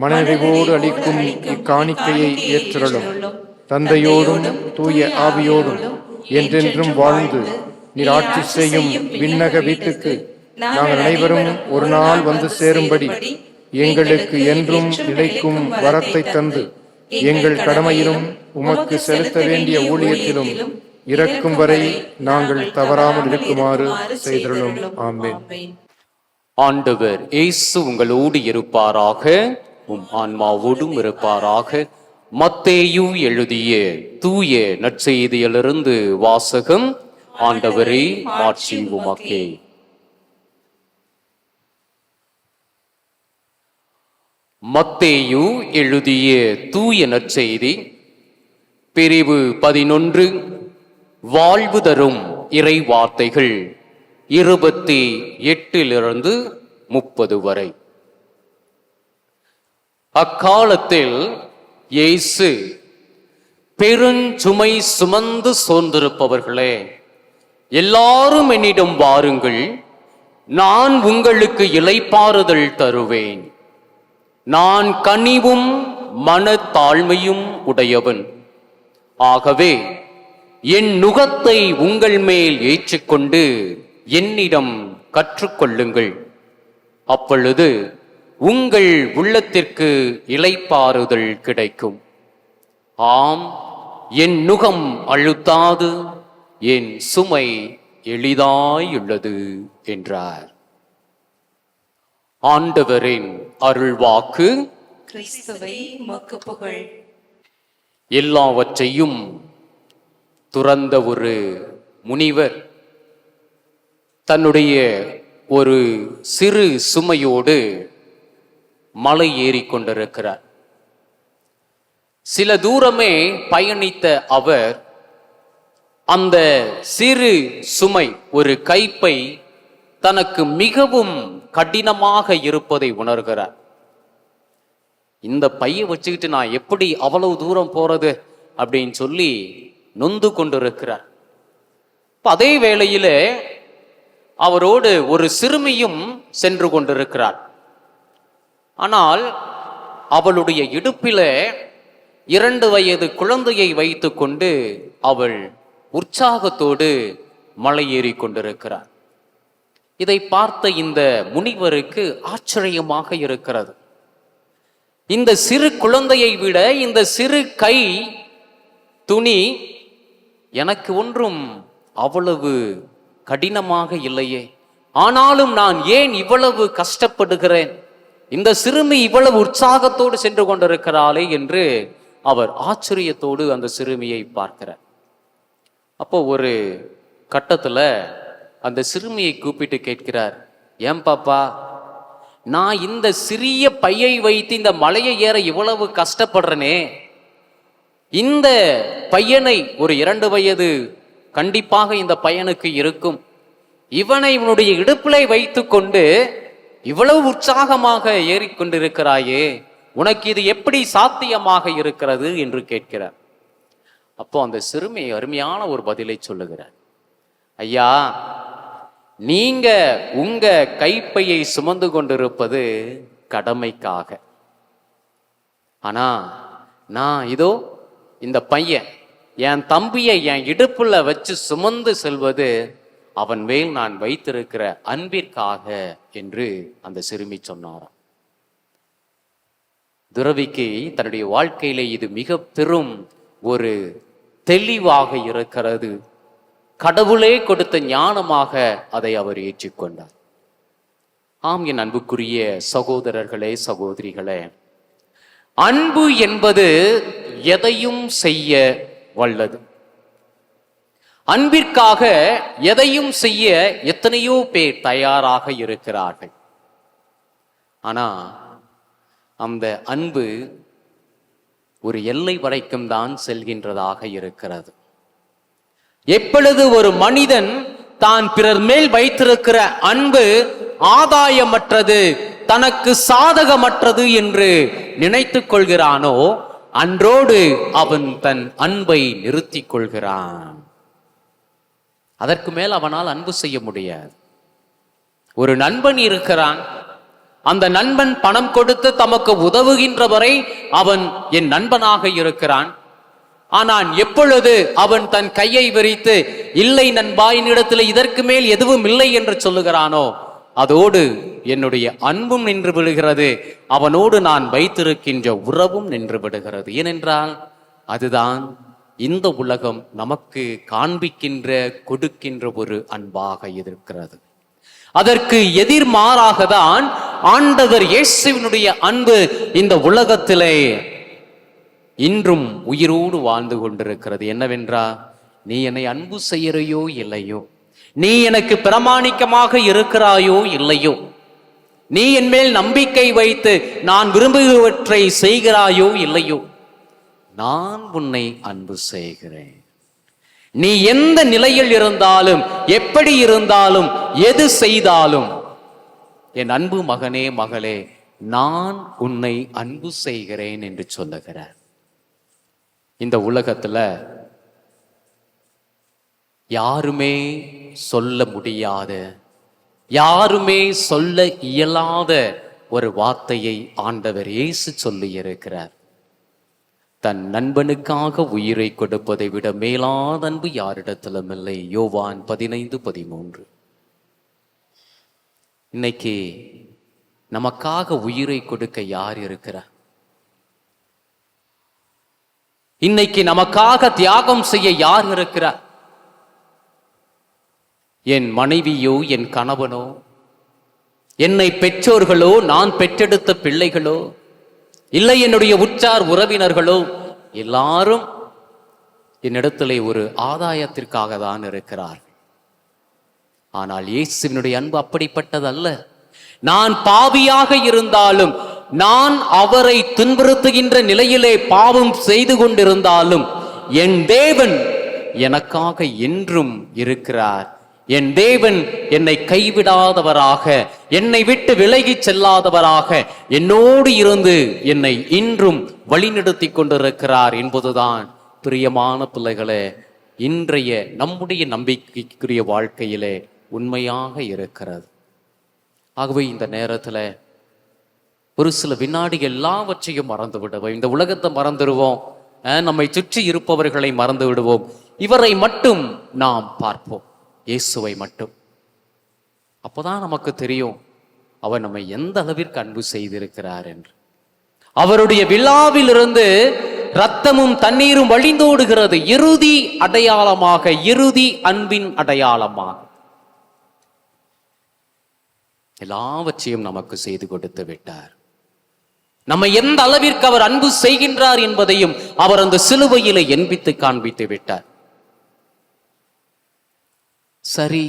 மனநிறைவோடு அளிக்கும் இக்காணிக்கையை ஏற்றருளும். தந்தையோடும் தூய ஆவியோடும் என்றென்றும் வாழ்ந்து நீர் ஆட்சி செய்யும் விண்ணக வீட்டுக்கு நாங்கள் அனைவரும் ஒரு நாள் வந்து சேரும்படி எங்களுக்கு என்றும் நிலைக்கும் வரத்தை தந்து எங்கள் கடமையிலும் உமக்கு செலுத்த வேண்டிய ஊழியத்திலும் இறக்கும் வரை நாங்கள் தவறாமல் இருக்குமாறு செய்தருளும். ஆமென். ஆண்டவர் இயேசு உங்களோடு இருப்பாராக, உம் ஆன்மாவோடும் இருப்பாராக. மத்தேயு எழுதிய தூய நற்செய்தியிலிருந்து வாசகம். ஆண்டவரே, மாட்சி உமக்கே. மத்தேயு எழுதிய தூய நற்செய்தி பிரிவு 11, வாழ்வு தரும் இறை வார்த்தைகள் 28 30 வரை. அக்காலத்தில் இயேசு, பெருஞ்சுமை சுமந்து சோர்ந்திருப்பவர்களே, எல்லாரும் என்னிடம் வாருங்கள், நான் உங்களுக்கு இளைப்பாறுதல் தருவேன். நான் கனிவும் மனத்தாழ்மையும் உடையவன். ஆகவே என் நுகத்தை உங்கள் மேல் ஏற்றுக்கொண்டு என்னிடம் கற்றுக்கொள்ளுங்கள். அப்பொழுது உங்கள் உள்ளத்திற்கு இளைப்பாறுதல் கிடைக்கும். ஆம், என் நுகம் அழுத்தாது, என் சுமை எளிதாயுள்ளது என்றார். ஆண்டவரின் அருள்வாக்கு. கிறிஸ்துவை உமக்கு புகழ். எல்லாவற்றையும் துறந்த ஒரு முனிவர் தன்னுடைய ஒரு சிறு சுமையோடு மலை ஏறிக்கொண்டிருக்கிறார். சில தூரமே பயணித்த அவர் அந்த சிறு சுமை, ஒரு கைப்பை தனக்கு மிகவும் கடினமாக இருப்பதை உணர்கிறார். இந்த பையை வச்சுக்கிட்டு நான் எப்படி அவ்வளவு தூரம் போறது அப்படின்னு சொல்லி நொந்து கொண்டிருக்கிறார். அதே வேளையில அவரோடு ஒரு சிறுமியும் சென்று கொண்டிருக்கிறார். ஆனால் அவளுடைய இடுப்பில 2 வயது குழந்தையை வைத்து கொண்டு அவள் உற்சாகத்தோடு மலை ஏறி கொண்டிருக்கிறார். இதை பார்த்த இந்த முனிவருக்கு ஆச்சரியமாக இருக்கிறது. இந்த சிறு குழந்தையை விட இந்த சிறு கை துணி எனக்கு ஒன்றும் அவ்வளவு கடினமாக இல்லையே, ஆனாலும் நான் ஏன் இவ்வளவு கஷ்டப்படுகிறேன், இந்த சிறுமி இவ்வளவு உற்சாகத்தோடு சென்று கொண்டிருக்கிறாளே என்று அவர் ஆச்சரியத்தோடு அந்த சிறுமியை பார்க்கிறார். அப்போ ஒரு கட்டத்துல அந்த சிறுமியை கூப்பிட்டு கேட்கிறார், ஏன் பாப்பா, நான் இந்த சிறிய பையை வைத்து இந்த மலையை ஏற இவ்வளவு கஷ்டப்படுறனே, இந்த பையனை, ஒரு 2 வயது கண்டிப்பாக இந்த பையனுக்கு இருக்கும், இவனை இவனுடைய இடுப்பிலை வைத்து கொண்டு இவ்வளவு உற்சாகமாக ஏறிக்கொண்டிருக்கிறாயே, உனக்கு இது எப்படி சாத்தியமாக இருக்கிறது என்று கேட்கிறார். அப்போ அந்த சிறுமி அருமையான ஒரு பதிலை சொல்லுகிறார். ஐயா, நீங்க உங்க கைப்பையை சுமந்து கொண்டிருப்பது கடமைக்காக, ஆனா நான் இதோ இந்த பையன் என் தம்பியை என் இடுப்புல வச்சு சுமந்து செல்வது அவன் மேல் நான் வைத்திருக்கிற அன்பிற்காக என்று அந்த சிறுமி சொன்னாராம். துறவிக்கு தன்னுடைய வாழ்க்கையிலே இது மிக பெரும் ஒரு தெளிவாக இருக்கிறது. கடவுளே கொடுத்த ஞானமாக அதை அவர் ஏற்றுக்கொண்டார். ஆம், என் அன்புக்குரிய சகோதரர்களே, சகோதரிகளே, அன்பு என்பது எதையும் செய்ய வல்லது. அன்பிற்காக எதையும் செய்ய எத்தனையோ பேர் தயாராக இருக்கிறார்கள். ஆனா அந்த அன்பு ஒரு எல்லை வரைக்கும் தான் செல்கின்றதாக இருக்கிறது. எப்பொழுது ஒரு மனிதன் தான் பிறர் மேல் வைத்திருக்கிற அன்பு ஆதாயமற்றது, தனக்கு சாதகமற்றது என்று நினைத்துக் கொள்கிறானோ, அன்றோடு அவன் தன் அன்பை நிறுத்திக் கொள்கிறான். அதற்கு மேல் அவனால் அன்பு செய்ய முடியாது. ஒரு நண்பன் இருக்கிறான், அந்த நண்பன் பணம் கொடுத்து தமக்கு உதவுகின்ற வரை அவன் என் நண்பனாக இருக்கிறான். ஆனால் எப்பொழுது அவன் தன் கையை விரித்து இல்லை நண்பா, என்னிடத்தில் இதற்கு மேல் எதுவும் இல்லை என்று சொல்லுகிறானோ, அதோடு என்னுடைய அன்பும் நின்று விடுகிறது, அவனோடு நான் வைத்திருக்கின்ற உறவும் நின்று விடுகிறது. ஏனென்றால் அதுதான் இந்த உலகம் நமக்கு காண்பிக்கின்ற, கொடுக்கின்ற ஒரு அன்பாக இருக்கிறது. அதற்கு எதிர்மாறாக தான் ஆண்டவர் இயேசுவினுடைய அன்பு இந்த உலகத்திலே இன்றும் உயிரோடு வாழ்ந்து கொண்டிருக்கிறது. என்னவென்றா, நீ என்னை அன்பு செய்யறையோ இல்லையோ, நீ எனக்கு பிரமாணிக்கமாக இருக்கிறாயோ இல்லையோ, நீ என் மேல் நம்பிக்கை வைத்து நான் விரும்புகிறவற்றை செய்கிறாயோ இல்லையோ, நான் உன்னை அன்பு செய்கிறேன். நீ எந்த நிலையில் இருந்தாலும், எப்படி இருந்தாலும், எது செய்தாலும், என் அன்பு மகனே, மகளே, நான் உன்னை அன்பு செய்கிறேன் என்று சொல்லுகிறார். இந்த உலகத்துல யாருமே சொல்ல முடியாத, யாருமே சொல்ல இயலாத ஒரு வார்த்தையை ஆண்டவர் இயேசு சொல்லி இருக்கிறார். தன் நண்பனுக்காக உயிரை கொடுப்பதை விட மேலாத அன்பு யாரிடத்திலும் இல்லை. யோவான் 15:13. இன்னைக்கு நமக்காக உயிரை கொடுக்க யார் இருக்கிறார்? இன்னைக்கு நமக்காக தியாகம் செய்ய யார் இருக்கிறார்? என் மனைவியோ, என் கணவனோ, என்னை பெற்றோர்களோ, நான் பெற்றெடுத்த பிள்ளைகளோ, இல்லை என்னுடைய உற்றார் உறவினர்களோ, எல்லாரும் என்னிடத்திலே ஒரு ஆதாயத்திற்காக தான் இருக்கிறார். ஆனால் இயேசுவினுடைய அன்பு அப்படிப்பட்டதல்ல. நான் பாவியாக இருந்தாலும், நான் அவரை துன்புறுத்துகின்ற நிலையிலே பாவம் செய்து கொண்டிருந்தாலும், என் தேவன் எனக்காக என்றும் இருக்கிறார். என் தேவன் என்னை கைவிடாதவராக, என்னை விட்டு விலகி செல்லாதவராக என்னோடு இருந்து என்னை இன்றும் வழிநடத்தி கொண்டிருக்கிறார் என்பதுதான் பிரியமான பிள்ளைகளே இன்றைய நம்முடைய நம்பிக்கைக்குரிய வாழ்க்கையிலே உண்மையாக இருக்கிறது. ஆகவே இந்த நேரத்தில் ஒரு சில வினாடி எல்லாவற்றையும் மறந்து விடுவோம். இந்த உலகத்தை மறந்துடுவோம், நம்மை சுற்றி இருப்பவர்களை மறந்து விடுவோம். இவரை மட்டும் நாம் பார்ப்போம், இயேசுவை மட்டும். அப்போதான் நமக்கு தெரியும் அவர் நம்மை எந்த அளவிற்கு அன்பு செய்திருக்கிறார் என்று. அவருடைய விழாவிலிருந்து இரத்தமும் தண்ணீரும் வழிந்தோடுகிறது. இறுதி அடையாளமாக, இறுதி அன்பின் அடையாளமாக எல்லாவற்றையும் நமக்கு செய்து கொடுத்து விட்டார். நம்மை எந்த அளவிற்கு அவர் அன்பு செய்கின்றார் என்பதையும் அவர் அந்த சிலுவையிலே எண்பித்து காண்பித்து விட்டார். சரி,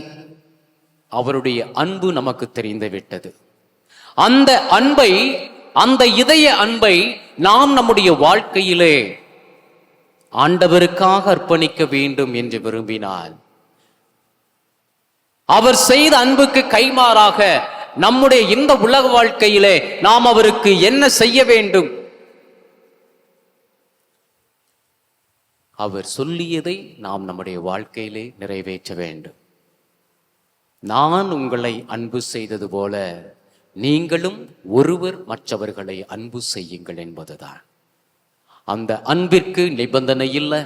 அவருடைய அன்பு நமக்கு தெரிந்து விட்டது. அந்த அன்பை, அந்த இதய அன்பை நாம் நம்முடைய வாழ்க்கையிலே ஆண்டவருக்காக அர்ப்பணிக்க வேண்டும் என்று விரும்பினால், அவர் செய்த அன்புக்கு கைமாறாக நம்முடைய இந்த உலக வாழ்க்கையிலே நாம் அவருக்கு என்ன செய்ய வேண்டும்? அவர் சொல்லியதை நாம் நம்முடைய வாழ்க்கையிலே நிறைவேற்ற வேண்டும். நான் உங்களை அன்பு செய்தது போல நீங்களும் ஒருவர் மற்றவர்களை அன்பு செய்யுங்கள் என்பதுதான். அந்த அன்பிற்கு நிபந்தனை இல்லை,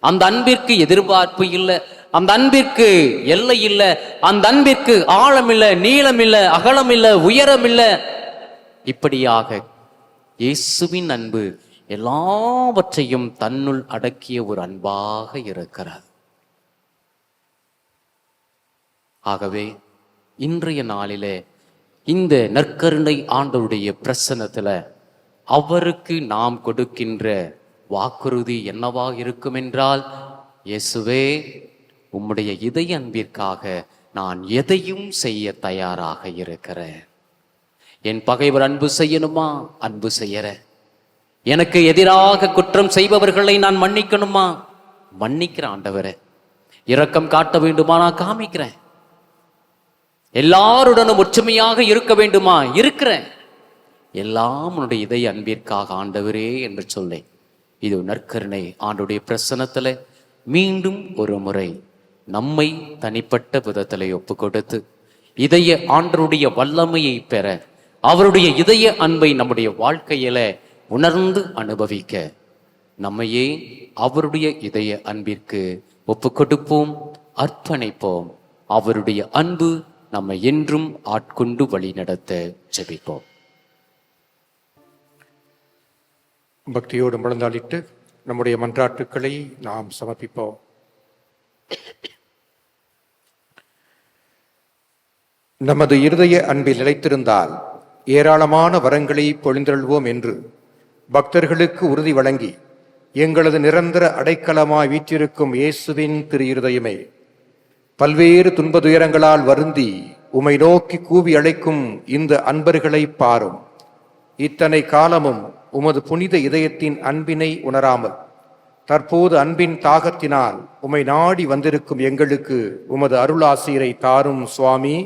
அந்த அன்பிற்கு எதிர்பார்ப்பு இல்லை, அந்த அன்பிற்கு எல்லை இல்லை, அந்த அன்பிற்கு ஆழம் இல்லை, நீளம் இல்லை, அகலம் இல்லை, உயரம் இல்லை. இப்படியாக இயேசுவின் அன்பு எல்லாவற்றையும் தன்னுள் அடக்கிய ஒரு அன்பாக இருக்கிறது. ஆகவே இன்றைய நாளிலே இந்த நற்கருணை ஆண்டவருடைய பிரசன்னத்துல அவருக்கு நாம் கொடுக்கின்ற வாக்குறுதி என்னவாக இருக்கும் என்றால், இயேசுவே, உம்முடைய இதய அன்பிற்காக நான் எதையும் செய்ய தயாராக இருக்கிறேன். என் பகைவர் அன்பு செய்யணுமா? அன்பு செய்யறேன். எனக்கு எதிராக குற்றம் செய்பவர்களை நான் மன்னிக்கணுமா? மன்னிக்கிறேன் ஆண்டவரே. இரக்கம் காட்ட வேண்டுமா? நான் காமிக்கிறேன். எல்லாருடனும் ஒற்றுமையாக இருக்க வேண்டுமா? இருக்கிறேன். எல்லாம் உன்னுடைய இதய அன்பிற்காக ஆண்டவரே என்று சொல்லேன். இது நற்கருணை ஆண்டுடைய பிரசன்னத்துல மீண்டும் ஒரு முறை நம்மை தனிப்பட்ட விதத்திலே ஒப்பு கொடுத்து இதய ஆண்டருடைய வல்லமையை பெற, அவருடைய இதய அன்பை நம்முடைய வாழ்க்கையில உணர்ந்து அனுபவிக்க நம்மையே அவருடைய இதய அன்பிற்கு ஒப்பு கொடுப்போம், அர்ப்பணிப்போம். அவருடைய அன்பு நம்மை என்றும் ஆட்கொண்டு வழி நடத்த ஜெபிப்போம். பக்தியோடு முழந்தாளிட்டு நம்முடைய மன்றாட்டுக்களை நாம் சமர்ப்பிப்போம். நமது இருதய அன்பில் நிலைத்திருந்தால் ஏராளமான வரங்களை பொழிந்தருள்வோம் என்று பக்தர்களுக்கு உறுதி வழங்கி எங்களது நிரந்தர அடைக்கலமாய் வீற்றிருக்கும் இயேசுவின் திரு இருதயமே, பல்வேறு துன்பதுயரங்களால் வருந்தி உமை நோக்கி கூவி அழைக்கும் இந்த அன்பர்களை பாரும். இத்தனை காலமும் உமது புனித இதயத்தின் அன்பினை உணராமல் தற்போது அன்பின் தாகத்தினால் உமை நாடி வந்திருக்கும் எங்களுக்கு உமது அருளாசிரை தாரும் சுவாமி.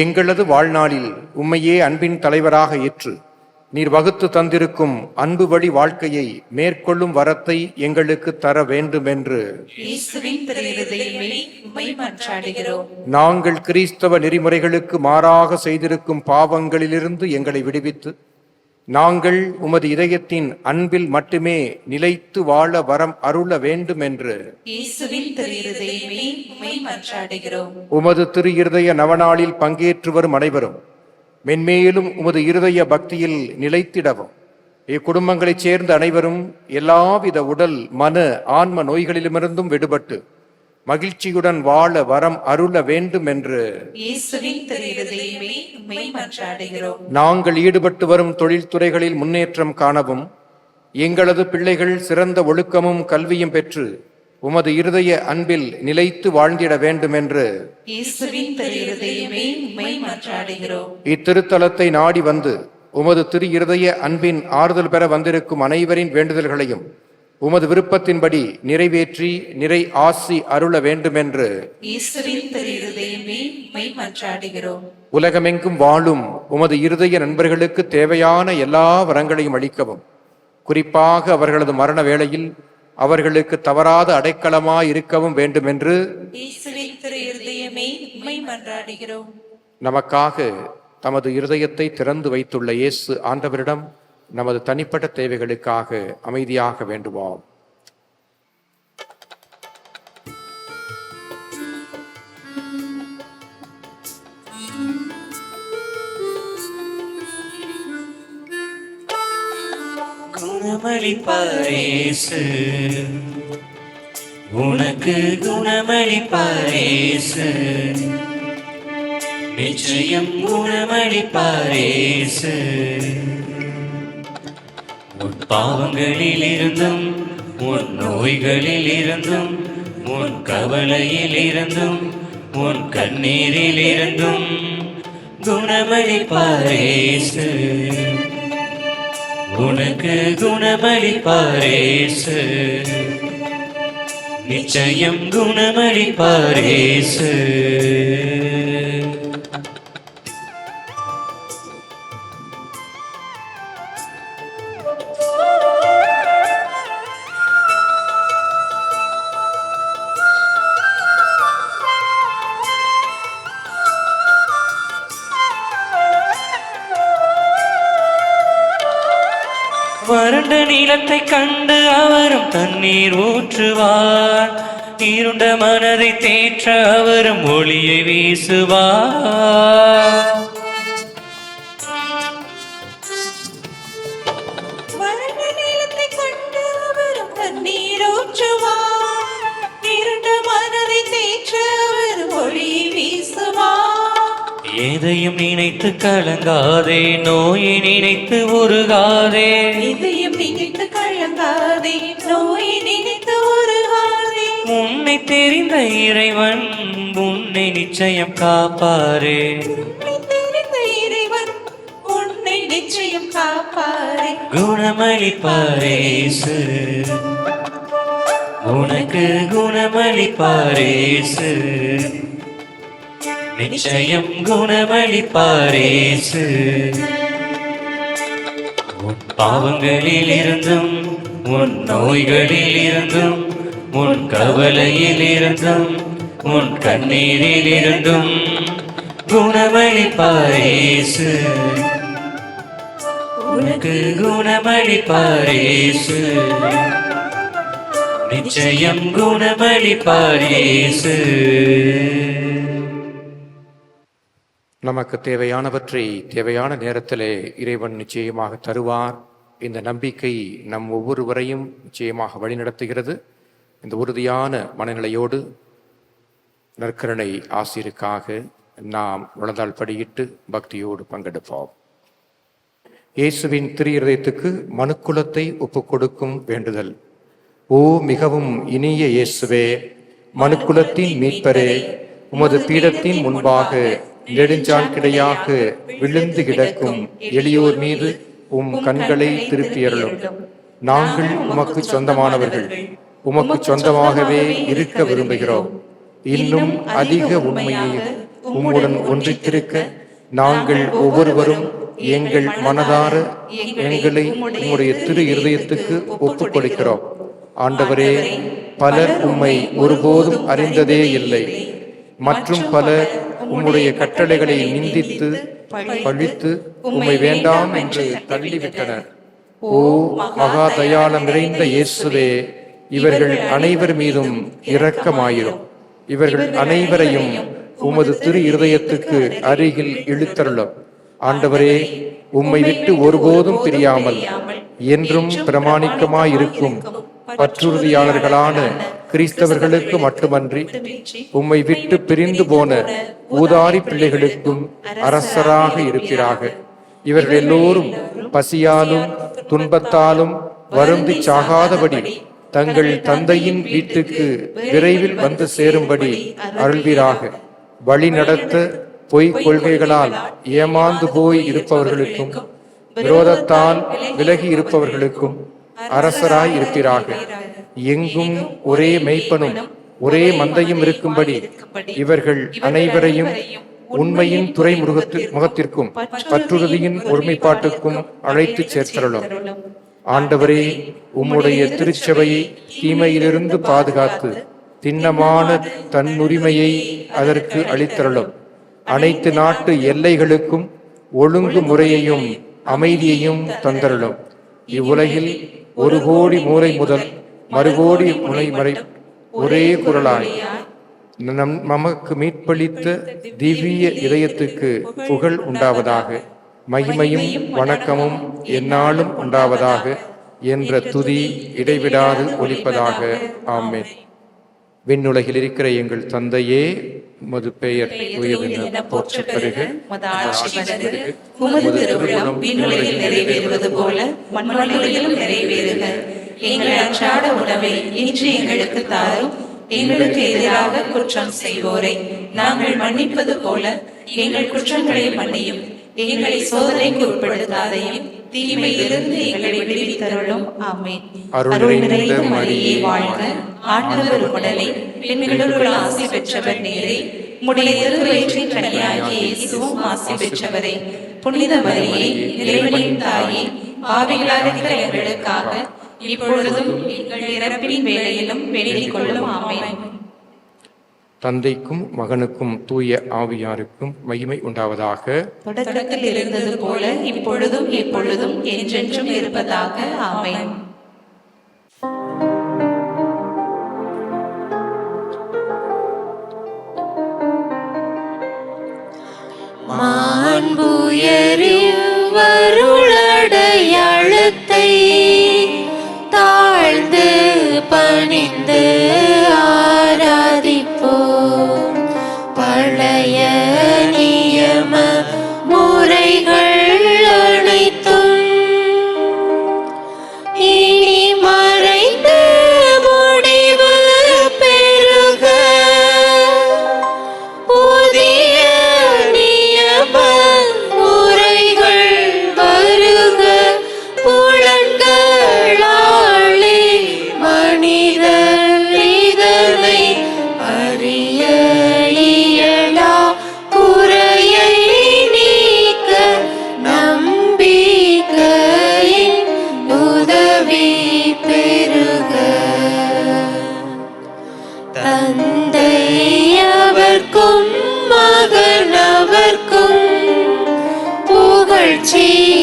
எங்களது வாழ்நாளில் உம்மையே அன்பின் தலைவராக ஏற்று நீர் வகுத்து தந்திருக்கும் அன்பு வழி வாழ்க்கையை மேற்கொள்ளும் வரத்தை எங்களுக்கு தர வேண்டும் என்று நாங்கள் கிறிஸ்தவ நெறிமுறைகளுக்கு மாறாக செய்திருக்கும் பாவங்களிலிருந்து எங்களை விடுவித்து நாங்கள் உமது இதயத்தின் அன்பில் மட்டுமே நிலைத்து வாழ வரம் அருள வேண்டும் என்று உமது திரு இருதய நவநாளில் பங்கேற்று வரும் அனைவரும் மென்மேலும் உமது இருதய பக்தியில் நிலைத்திடவும், இக்குடும்பங்களைச் சேர்ந்த அனைவரும் எல்லாவித உடல் மன ஆன்ம நோய்களிலுமிருந்தும் விடுபட்டு மகிழ்ச்சியுடன் வாழ வரம் அருள வேண்டும் என்று இயேசுவின் திரு இருதயமே உம்மை மன்றாடுகிறோம். நாங்கள் ஈடுபட்டு வரும் தொழில்துறைகளில் முன்னேற்றம் காணவும் எங்களது பிள்ளைகள் சிறந்த ஒழுக்கமும் கல்வியும் பெற்று உமது இருதய அன்பில் நிலைத்து வாழ்ந்திட வேண்டும் என்று இயேசுவின் திரு இருதயமே உம்மை மன்றாடுகிறோம். இத்திருத்தலத்தை நாடி வந்து உமது திரு இருதய அன்பின் ஆறுதல் பெற வந்திருக்கும் அனைவரின் வேண்டுதல்களையும் உமது விருப்பத்தின்படி நிறைவேற்றி நிறை ஆசி அருள வேண்டும் என்று இயேசுவின் திரு இருதயமே உம்மை மன்றாடுகிறோம். உலகமெங்கும் வாழும் உமது இருதய நண்பர்களுக்கு தேவையான எல்லா வரங்களையும் அளிக்கவும், குறிப்பாக அவர்களது மரண வேளையில் அவர்களுக்கு தவறாத அடைக்கலமாய் இருக்கவும் வேண்டும் என்று இயேசுவின் திரு இருதயமே உம்மை மன்றாடுகிறோம். நமக்காக தமது இருதயத்தை திறந்து வைத்துள்ள இயேசு ஆண்டவரிடம் நமது தனிப்பட்ட தேவைகளுக்காக அமைதியாக வேண்டுவோம். குணமளிப்பாரேசு, உனக்கு குணமளிப்பாரேசு, நிச்சயம் குணமளிப்பாரேசு. உன் பாவங்களில் இருந்தும் உன் நோய்களில் இருந்தும் உன் கவலையில் இருந்தும் உன் கண்ணீரில் இருந்தும் குணமளிப்பாரேசு, உனக்கு குணமளிப்பாரேசு, நிச்சயம் குணமளிப்பாரேசு. வறண்ட நீளத்தை கண்டு அவரும் தண்ணீர் ஊற்றுவார், இருண்ட மனதை தேற்ற அவரும் ஒளியை வீசுவார். வறண்ட நீளத்தை கண்டு அவரும் தண்ணீர் ஊற்றுவார், இருண்ட மனதை தேற்ற அவரும் ஒளியை வீசுவார். எதையும் நினைத்து கலங்காதே, நோயை நினைத்து உருகாதே, இதயம் நினைத்து கலங்காதே, நோயை நினைத்து உருகாதே. உன்னை தெரிந்த இறைவன் உன்னை நிச்சயம் காப்பாரே, உன்னை தெரிந்த இறைவன் உன்னை நிச்சயம் காப்பாரே. குணமளிப்பாரேசு, உனக்கு குணமளிப்பாரேசு, நிச்சயம் குணமளிப்பாரேசு. உன் பாவங்களில் இருந்தும் உன் நோய்களில் இருந்தும் உன் கவலையில் இருந்தும் உன் கண்ணீரில் இருந்தும் குணமளிப்பாரேசு, உனக்கு குணமளிப்பாரேசு, நிச்சயம் குணமளிப்பாரேசு. நமக்கு தேவையானவற்றை தேவையான நேரத்திலே இறைவன் நிச்சயமாக தருவார். இந்த நம்பிக்கை நம் ஒவ்வொருவரையும் நிச்சயமாக வழிநடத்துகிறது. இந்த உறுதியான மனநிலையோடு நற்கருணை ஆசிரியருக்காக நாம் உளதால் படியிட்டு பக்தியோடு பங்கெடுப்போம். இயேசுவின் திரு இருதயத்துக்கு மனுக்குலத்தை ஒப்புக் கொடுக்கும் வேண்டுதல். ஓ மிகவும் இனிய இயேசுவே, மனுக்குலத்தின் மீட்பரே, உமது பீடத்தின் முன்பாக நெடுஞ்சான் கிடையாக விழுந்து கிடக்கும் எளியோர் மீது உம் கண்களை திருப்பியருளும். நாங்கள் உமக்கு சொந்தமானவர்கள், உமக்கு சொந்தமாகவே இருக்க விரும்புகிறோம். இன்னும் அதிக உண்மையை உம்முடன் ஒன்றித்திருக்க நாங்கள் ஒவ்வொருவரும் எங்கள் மனதார எங்களை உம்முடைய திரு இருதயத்துக்கு ஒப்புக் கொடுக்கிறோம். ஆண்டவரே, பலர் உம்மை ஒருபோதும் அறிந்ததே இல்லை, மற்றும் பலர் உம்முடைய கட்டளைகளை நிந்தித்து பழித்து உம்மை வேண்டாம் என்று தள்ளிவிட்டனர். ஓ மகா தயாளம் நிறைந்த இயேசுவே, இவர்கள் அனைவர் மீதும் இரக்கமாயிரும். இவர்கள் அனைவரையும் உமது திரு இருதயத்துக்கு அருகில் இழுத்தருளும். ஆண்டவரே, உம்மை விட்டு ஒருபோதும் பிரியாமல் என்றும் பிரமாணிக்கமாயிருக்கும் பற்றுறுதியாளர்களான கிறிஸ்தவர்களுக்கு மட்டுமன்றி உம்மை விட்டு பிரிந்து போன ஊதாரி பிள்ளைகளுக்கும் அரசராக இருப்பீராக. இவர்கள் எல்லோரும் பசியாலும் துன்பத்தாலும் வருந்தி சாகாதபடி தங்கள் தந்தையின் வீட்டுக்கு விரைவில் வந்து சேரும்படி அருள்வீராக. வழி நடத்த பொய்க் கொள்கைகளால் ஏமாந்து போய் இருப்பவர்களுக்கும் விரோதத்தால் விலகி இருப்பவர்களுக்கும் அரசராய் இருப்பீராக. எங்கும் ஒரே மெய்ப்பனும் ஒரே மந்தையும் இருக்கும்படி இவர்கள் அனைவரையும் உண்மையின் முகத்திற்கும் பற்றுறுதியின் ஒருமைப்பாட்டுக்கும் அழைத்து சேர்த்தருளும். ஆண்டவரே, உம்முடைய திருச்சபையை தீமையிலிருந்து பாதுகாத்து திண்ணமான தன்னுரிமையை அதற்கு அளித்தருளும். அனைத்து நாட்டு எல்லைகளுக்கும் ஒழுங்கு முறையையும் அமைதியையும் தந்தருளும். இவ்வுலகில் 1 கோடி மூலை முதல் மறுகோடி முனை வரை ஒரே குரலாய் நமக்கு மீட்பளித்த திவ்ய இதயத்துக்கு புகழ் உண்டாவதாக. மகிமையும் வணக்கமும் எந்நாளும் உண்டாவதாக என்ற துதி இடைவிடாது ஒலிப்பதாக. ஆமென். விண்ணுலகில் இருக்கிற எங்கள் தந்தையே, உமது பெயர் தூயதென போற்றப் பெறுக. உமது திருவுளம் விண்ணுலகில் நிறைவேறுவது போல மண்ணுலகிலும் நிறைவேறுக. எங்கள் அன்றாட உணவை இன்று எங்களுக்கு தாரும். எங்களுக்கு எதிராக குற்றம் செய்வோரை நாங்கள் மன்னிப்பது போல எங்கள் குற்றங்களை மன்னியும். எங்களை சோதனைக்கு உட்படுத்தாதையும் தீமையிலிருந்து எங்களை விடுவித்தருளும். ஆமென். அருள் நிறைந்த மரியே வாழ்க. ஆண்டவர் உடனே பெண்களுக்குள் ஆசி பெற்றவர் நீரே. உம்முடைய திருவயிற்றின் கனியாகிய இயேசுவும் ஆசி பெற்றவரே. புனித மரியே, இறைவனின் தாயே, பாவிகளாக இருக்கிற எங்களுக்காக இப்பொழுதும் எங்கள் இறப்பின் வேளையிலும் வேண்டிக் கொள்ளும். ஆமென். தந்தைக்கும் மகனுக்கும் தூய ஆவியாருக்கும் மகிமை உண்டாவதாக. தொடக்கத்தில் இருந்தது போல இப்பொழுதும் எப்பொழுதும் என்றென்றும் இருப்பதாக. ஆமென். வருளடையாளத்தை தாழ்ந்து பணிந்து ஆராதிப்போம். பழைய நியம முறைகள் அனைத்தும் இனி மறைந்து முடிவு பெறுக. புதிய நியம முறைகள் வருக. புலன்களாலே மனிதர் இதனை அறிய இயலா. குறையை நீக்க நம்பிக்கையின் உதவி பெறுக. தந்தை அவர்க்கும் மகனவர்க்கும் புகழ்ச்சியோடு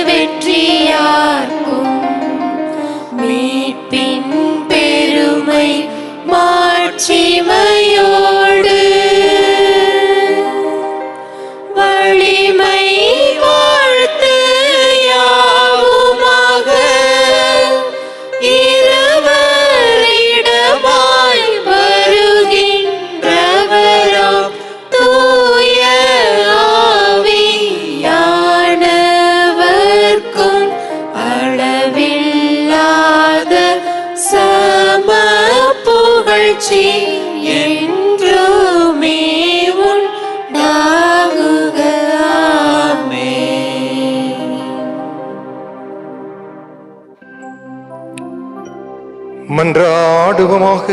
வெற்றியார்க்கும் மீட்பின் பெருமை மாட்சிமையோடு வலிமை வாழ்த்து யாவுமாக. இருவரிடமாய் வருகின்றவராம் தூய ஆவியானவர்க்கும் அளவில்லாத சம புகழ்ச்சி என்றுமே உண்டாகுக. ஆமென். மன்றாடுவோமாக.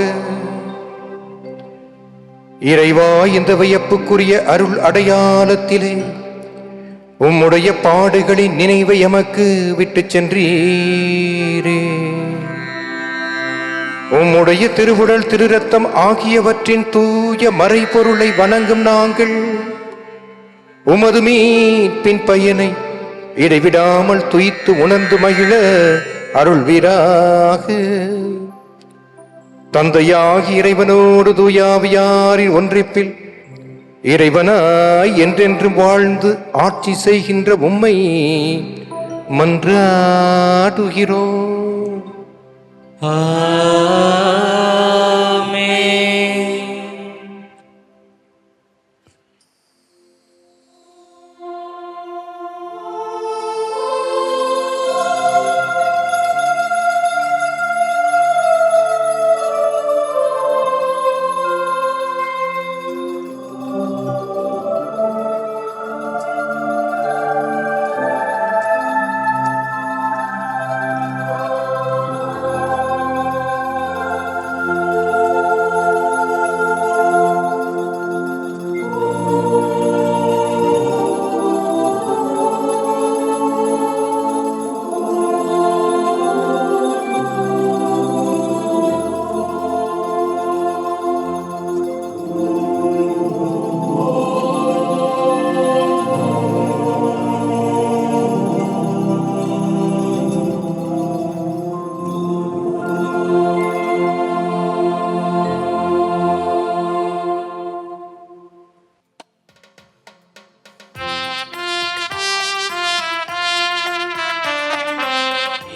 இறைவா, இந்த வியப்புக்குரிய அருள் அடையாளத்திலே உம்முடைய பாடுகளின் நினைவை எமக்கு விட்டுச் சென்றீரே. உம்முடைய திருவுடல் திருரத்தம் ஆகியவற்றின் தூய மறைபொருளை வணங்கும் நாங்கள் உமது மீட்பின் பயனை இடைவிடாமல் துய்த்து உணர்ந்து மகிழ அருள்வீராக. தந்தையாகி இறைவனோடு தூயாவியாரின் ஒன்றிப்பில் இறைவனாய் என்றென்றும் வாழ்ந்து ஆட்சி செய்கின்ற உம்மை மன்றாடுகிறோம். ஆமென்.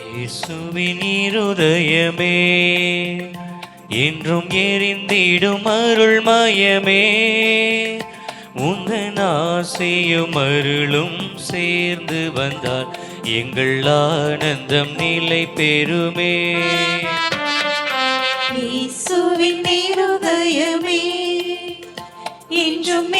இயேசுவின் இருதயமே என்றும் எரிந்திடும் அருள்மயமே, உந்தன் ஆசையும் அருளும் சேர்ந்து வந்தால் எங்கள் ஆனந்தம் நிலை பெறுமே. இயேசுவின் இருதயமே என்றும்